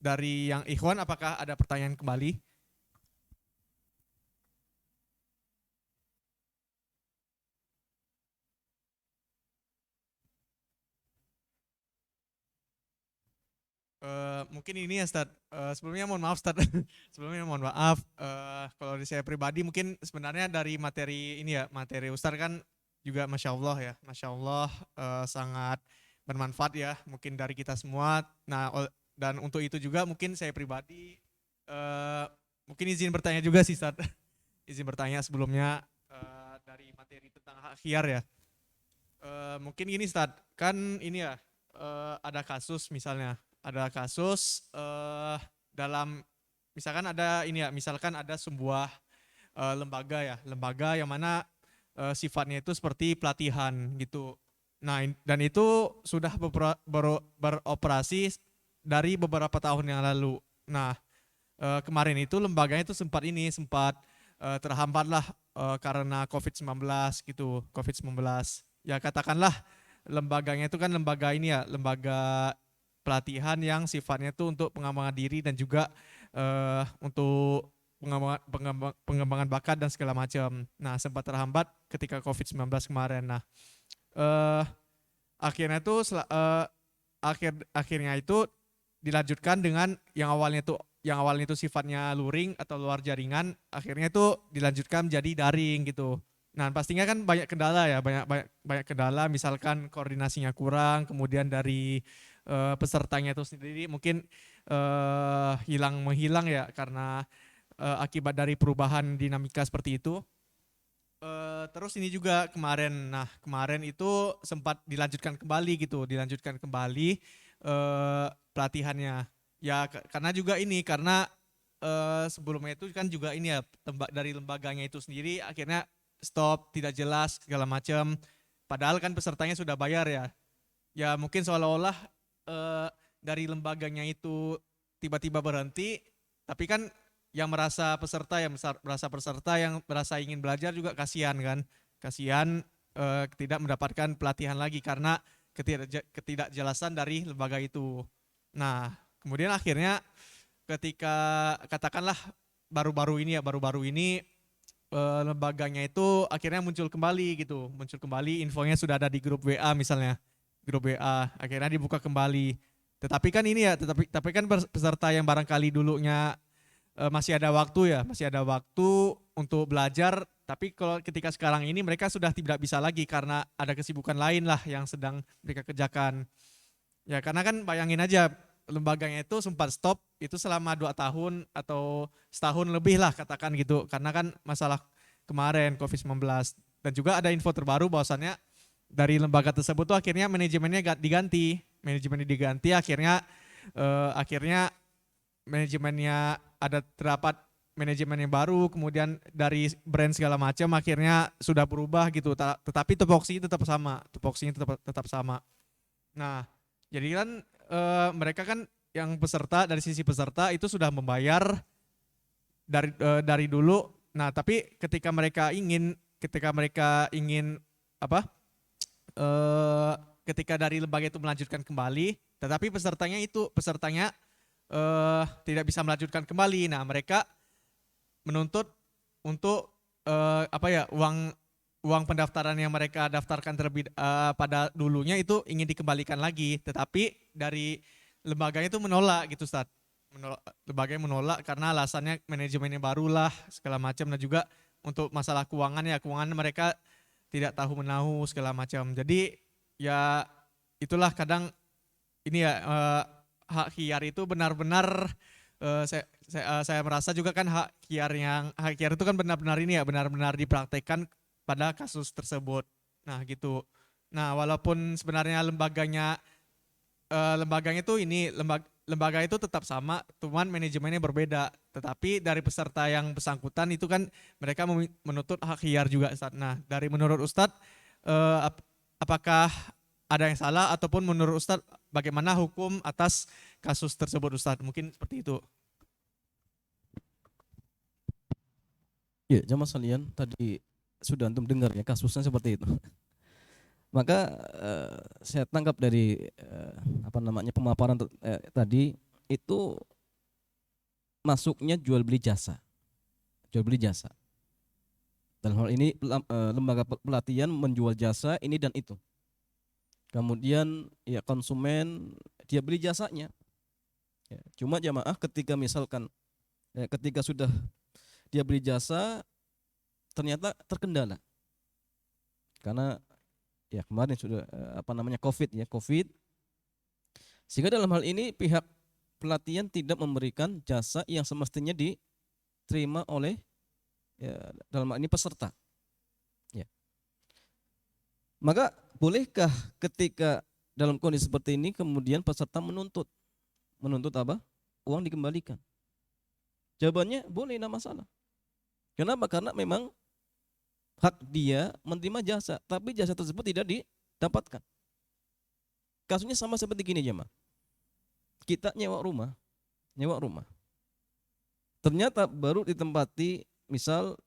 dari yang ikhwan apakah ada pertanyaan kembali? Mungkin ini ya Ustaz. Sebelumnya mohon maaf Ustaz. Sebelumnya mohon maaf. Kalau dari saya pribadi mungkin sebenarnya dari materi ini ya, materi Ustaz kan juga Masya Allah ya. Masya Allah sangat bermanfaat ya mungkin dari kita semua. Nah dan untuk itu juga mungkin saya pribadi mungkin izin bertanya juga sih Ustaz. Izin bertanya sebelumnya dari materi tentang hak khiar ya. Mungkin gini Ustaz, kan ini ya ada kasus misalnya ada kasus dalam misalkan ada ini ya misalkan ada sebuah lembaga ya lembaga yang mana sifatnya itu seperti pelatihan gitu. Nah dan itu sudah beroperasi dari beberapa tahun yang lalu. Nah kemarin itu lembaganya itu sempat terhambat lah karena COVID-19 gitu COVID-19 ya katakanlah lembaganya itu kan lembaga ini ya lembaga pelatihan yang sifatnya itu untuk pengembangan diri dan juga untuk pengembangan bakat dan segala macam. Nah, sempat terhambat ketika COVID-19 kemarin. Nah, akhirnya tuh akhirnya itu dilanjutkan dengan yang awalnya itu sifatnya luring atau luar jaringan, akhirnya itu dilanjutkan menjadi daring gitu. Nah, pastinya kan banyak kendala ya, banyak kendala, misalkan koordinasinya kurang, kemudian dari pesertanya itu sendiri mungkin hilang menghilang ya karena akibat dari perubahan dinamika seperti itu. Terus ini juga kemarin itu sempat dilanjutkan kembali pelatihannya. Ya karena sebelumnya itu kan juga ini ya dari lembaganya itu sendiri akhirnya stop, tidak jelas segala macam. Padahal kan pesertanya sudah bayar ya. Ya mungkin seolah-olah dari lembaganya itu tiba-tiba berhenti, tapi kan yang merasa yang ingin belajar juga kasihan kan, tidak mendapatkan pelatihan lagi karena ketidakjelasan dari lembaga itu. Nah, kemudian akhirnya ketika katakanlah baru-baru ini lembaganya itu akhirnya muncul kembali infonya sudah ada di grup WA misalnya, grup WA akhirnya dibuka kembali. Tetapi kan tapi kan peserta yang barangkali dulunya masih ada waktu untuk belajar, tapi kalau ketika sekarang ini mereka sudah tidak bisa lagi karena ada kesibukan lain lah yang sedang mereka kerjakan. Ya karena kan bayangin aja lembaganya itu sempat stop itu selama 2 tahun atau setahun lebih lah katakan gitu, karena kan masalah kemarin COVID-19. Dan juga ada info terbaru bahwasannya dari lembaga tersebut tuh akhirnya manajemennya diganti akhirnya manajemennya terdapat manajemen yang baru, kemudian dari brand segala macam akhirnya sudah berubah gitu. Tetapi tupoksinya tetap sama. Nah, jadi kan mereka kan yang peserta dari sisi peserta itu sudah membayar dari dulu. Nah, tapi ketika mereka ingin apa? Ketika dari lembaga itu melanjutkan kembali, tetapi pesertanya tidak bisa melanjutkan kembali. Nah, mereka menuntut untuk uang pendaftaran yang mereka daftarkan terlebih pada dulunya itu ingin dikembalikan lagi, tetapi dari lembaganya itu menolak gitu, Ustaz. Lembaganya menolak karena alasannya manajemennya barulah segala macam, dan juga untuk masalah keuangan mereka tidak tahu menahu segala macam. Jadi ya itulah kadang ini ya hak hiar itu benar-benar saya merasa juga kan hak hiar itu kan benar-benar dipraktekkan pada kasus tersebut. Nah, gitu. Nah, walaupun sebenarnya lembaganya lembaga itu tetap sama, cuman manajemennya berbeda. Tetapi dari peserta yang bersangkutan itu kan mereka menuntut hak hiar juga, Ustaz. Nah, menurut Ustadz apakah ada yang salah, ataupun menurut Ustadz bagaimana hukum atas kasus tersebut, Ustadz? Mungkin seperti itu. Ya, jamaah sekalian, tadi sudah antum dengar ya kasusnya seperti itu. Maka saya tangkap dari pemaparan tadi itu masuknya jual beli jasa. Dalam hal ini lembaga pelatihan menjual jasa ini dan itu. Kemudian ya konsumen dia beli jasanya. Ya, cuma jamaah ketika misalkan ketika sudah dia beli jasa ternyata terkendala karena ya kemarin sudah COVID, sehingga dalam hal ini pihak pelatihan tidak memberikan jasa yang semestinya diterima oleh dalam hal ini peserta. Ya. Maka bolehkah ketika dalam kondisi seperti ini kemudian peserta menuntut apa? Uang dikembalikan? Jawabannya boleh, tidak masalah. Kenapa? Karena memang hak dia menerima jasa, tapi jasa tersebut tidak didapatkan. Kasusnya sama seperti gini jemaah. Kita nyewa rumah. Ternyata baru ditempati misal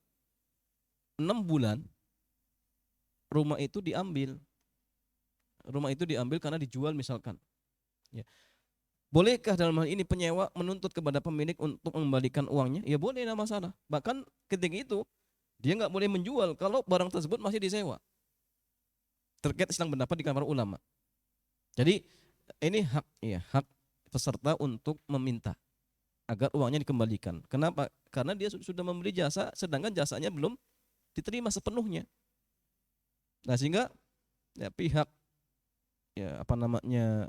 6 bulan, rumah itu diambil karena dijual misalkan. Ya. Bolehkah dalam hal ini penyewa menuntut kepada pemilik untuk mengembalikan uangnya? Ya boleh, tidak masalah. Bahkan ketika itu dia nggak boleh menjual kalau barang tersebut masih disewa. Terkait silang pendapat di kamar ulama. Jadi ini hak, ya, hak peserta untuk meminta agar uangnya dikembalikan. Kenapa? Karena dia sudah membeli jasa, sedangkan jasanya belum diterima sepenuhnya. Nah sehingga ya, pihak ya apa namanya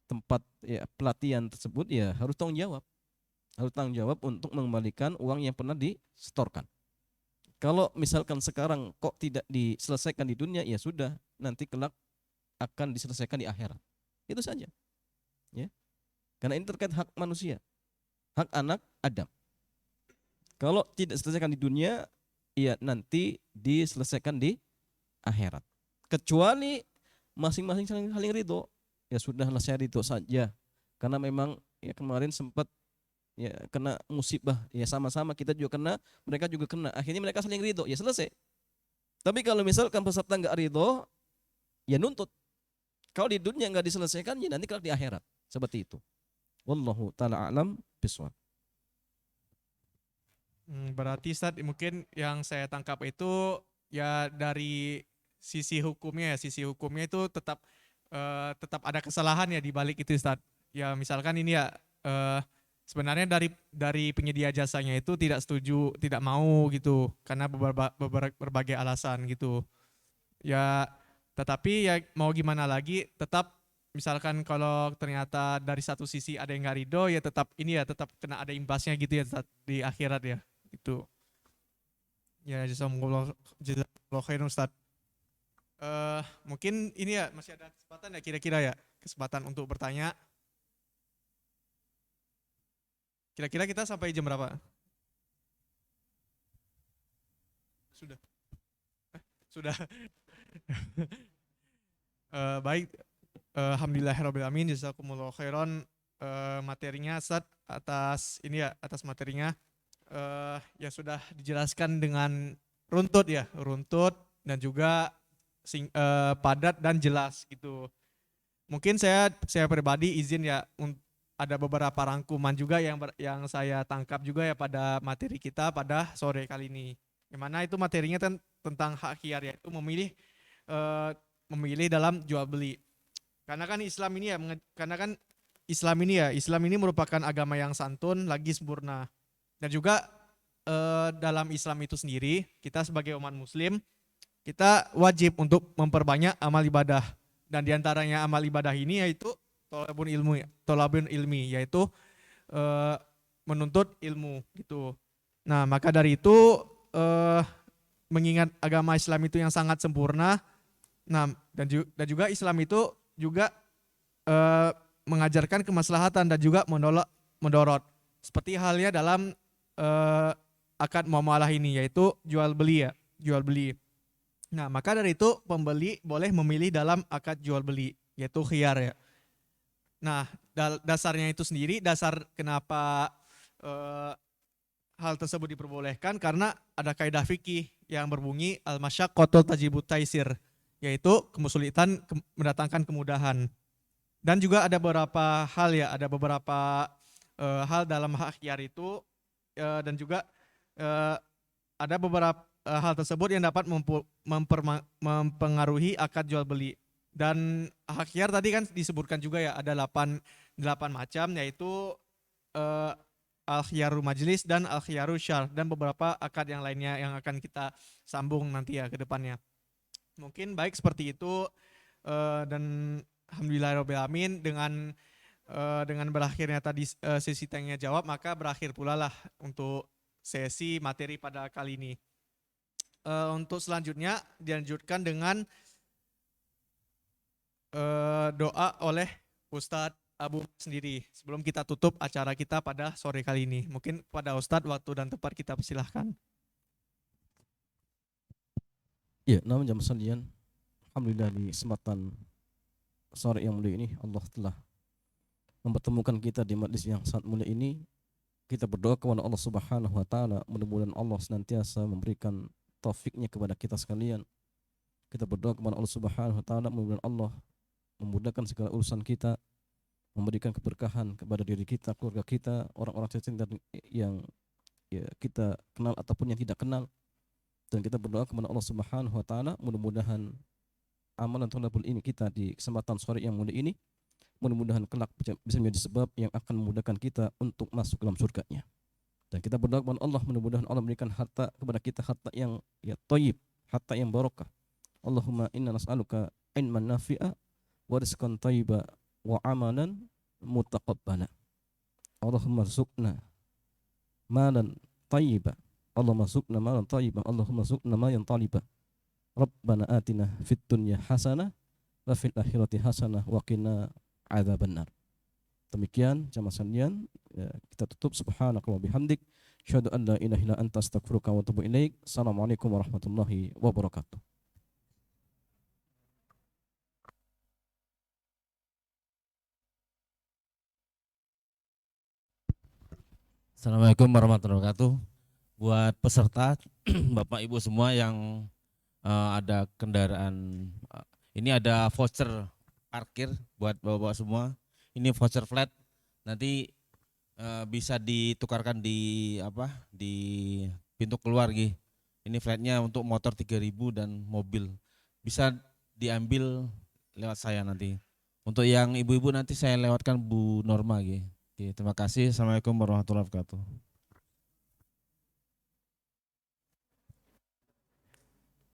tempat ya pelatihan tersebut ya harus tanggung jawab untuk mengembalikan uang yang pernah disetorkan. Kalau misalkan sekarang kok tidak diselesaikan di dunia, ya sudah, nanti kelak akan diselesaikan di akhirat. Itu saja. Ya. Karena ini terkait hak manusia, hak anak Adam. Kalau tidak diselesaikan di dunia, ya nanti diselesaikan di akhirat. Kecuali masing-masing saling ridho, ya sudahlah saya ridho saja. Karena memang ya kemarin sempat ya kena musibah, ya sama-sama kita juga kena, mereka juga kena. Akhirnya mereka saling ridho, ya selesai. Tapi kalau misalkan peserta nggak ridho, ya nuntut. Kalau di dunia nggak diselesaikan, ya nanti kelak di akhirat. Seperti itu. Wallahu ta'ala a'lam bishawab. Berarti Ustadz mungkin yang saya tangkap itu ya dari sisi hukumnya ya, sisi hukumnya itu tetap tetap ada kesalahan ya di balik itu Ustadz. Ya misalkan ini ya sebenarnya dari penyedia jasanya itu tidak setuju, tidak mau gitu karena berbagai alasan gitu. Ya tetapi ya mau gimana lagi, tetap misalkan kalau ternyata dari satu sisi ada yang nggak ridho ya tetap ini ya tetap kena ada imbasnya gitu ya Ustadz, di akhirat ya. Itu ya jazakumullah khairan Ustaz. Mungkin ini ya masih ada kesempatan ya kira-kira ya, kesempatan untuk bertanya. Kira-kira kita sampai jam berapa? Sudah. Sudah. Baik. Alhamdulillahirabbil jazakumullah khairan materinya Ustaz atas ini ya, atas materinya. Ya sudah dijelaskan dengan runtut ya, runtut dan juga padat dan jelas gitu. Mungkin saya pribadi izin ya ada beberapa rangkuman juga yang saya tangkap juga ya pada materi kita pada sore kali ini. Yang mana itu materinya tentang hak khiyar, yaitu memilih dalam jual beli. Karena kan Islam ini merupakan agama yang santun lagi sempurna. Dan juga dalam Islam itu sendiri, kita sebagai umat muslim, kita wajib untuk memperbanyak amal ibadah. Dan diantaranya amal ibadah ini yaitu tolabun ilmi, yaitu menuntut ilmu gitu. Nah maka dari itu mengingat agama Islam itu yang sangat sempurna, nah dan juga Islam itu juga mengajarkan kemaslahatan dan juga mendorot. Seperti halnya dalam akad muamalah ini, yaitu jual beli ya, jual beli. Nah maka dari itu pembeli boleh memilih dalam akad jual beli, yaitu khiyar ya. Nah dasarnya itu sendiri, dasar kenapa hal tersebut diperbolehkan karena ada kaidah fikih yang berbunyi al-masyaqqatu tajibut taisir, yaitu kesulitan mendatangkan kemudahan. Dan juga ada beberapa hal ya, ada beberapa hal dalam hak khiyar itu dan juga ada beberapa hal tersebut yang dapat mempengaruhi akad jual beli. Dan hak khiyar tadi kan disebutkan juga ya, ada 8 macam, yaitu al-khiyaru majlis dan al-khiyaru syar, dan beberapa akad yang lainnya yang akan kita sambung nanti ya ke depannya. Mungkin baik seperti itu, dan alhamdulillahirobbilalamin dengan berakhirnya tadi sesi tanya jawab, maka berakhir pula lah untuk sesi materi pada kali ini. Untuk selanjutnya dilanjutkan dengan doa oleh Ustadz Abu sendiri sebelum kita tutup acara kita pada sore kali ini. Mungkin pada Ustadz waktu dan tempat kita persilahkan. Ya, namun jam sekalian, alhamdulillah di kesempatan sore yang mulia ini Allah telah mempertemukan kita di majlis yang sangat mulia ini. Kita berdoa kepada Allah Subhanahu wa taala, mudah-mudahan Allah senantiasa memberikan taufiknya kepada kita sekalian. Kita berdoa kepada Allah Subhanahu wa taala, mudah-mudahan Allah memudahkan segala urusan kita, memberikan keberkahan kepada diri kita, keluarga kita, orang-orang tercinta yang ya kita kenal ataupun yang tidak kenal. Dan kita berdoa kepada Allah Subhanahu wa taala, mudah-mudahan amalan thalabul ilmi kita di kesempatan sore yang mulia ini mudah-mudahan kelak bisa menjadi sebab yang akan memudahkan kita untuk masuk dalam surganya. Dan kita berdoa kepada Allah, mudah-mudahan Allah memberikan harta kepada kita, harta yang ya thayyib, harta yang barokah. Allahumma inna nas'aluka ilman nafi'a wa rizqan thayyiba wa amalan mutaqabbala. Allahumma rzuqna malan thayyiba. Allahumma rzuqna malan thayyiba. Allahumma rzuqna malan thayyiba. Rabbana atina fid dunya hasanah wa fil akhirati hasanah wa qina adzabannar. Demikian jamaah sekalian, ya, kita tutup. Subhanaka wa bihamdik, syahadu an la ilaha illa anta astaghfiruka wa atubu ilaik. Assalamualaikum warahmatullahi wabarakatuh. Assalamualaikum warahmatullahi wabarakatuh. Buat peserta, Bapak Ibu semua yang ada kendaraan, ini ada voucher parkir buat Bapak semua. Ini voucher flat, nanti bisa ditukarkan di di pintu keluar gitu. Ini flatnya untuk motor 3.000 dan mobil. Bisa diambil lewat saya nanti. Untuk yang ibu-ibu nanti saya lewatkan Bu Norma gitu. Oke, terima kasih. Assalamualaikum warahmatullahi wabarakatuh.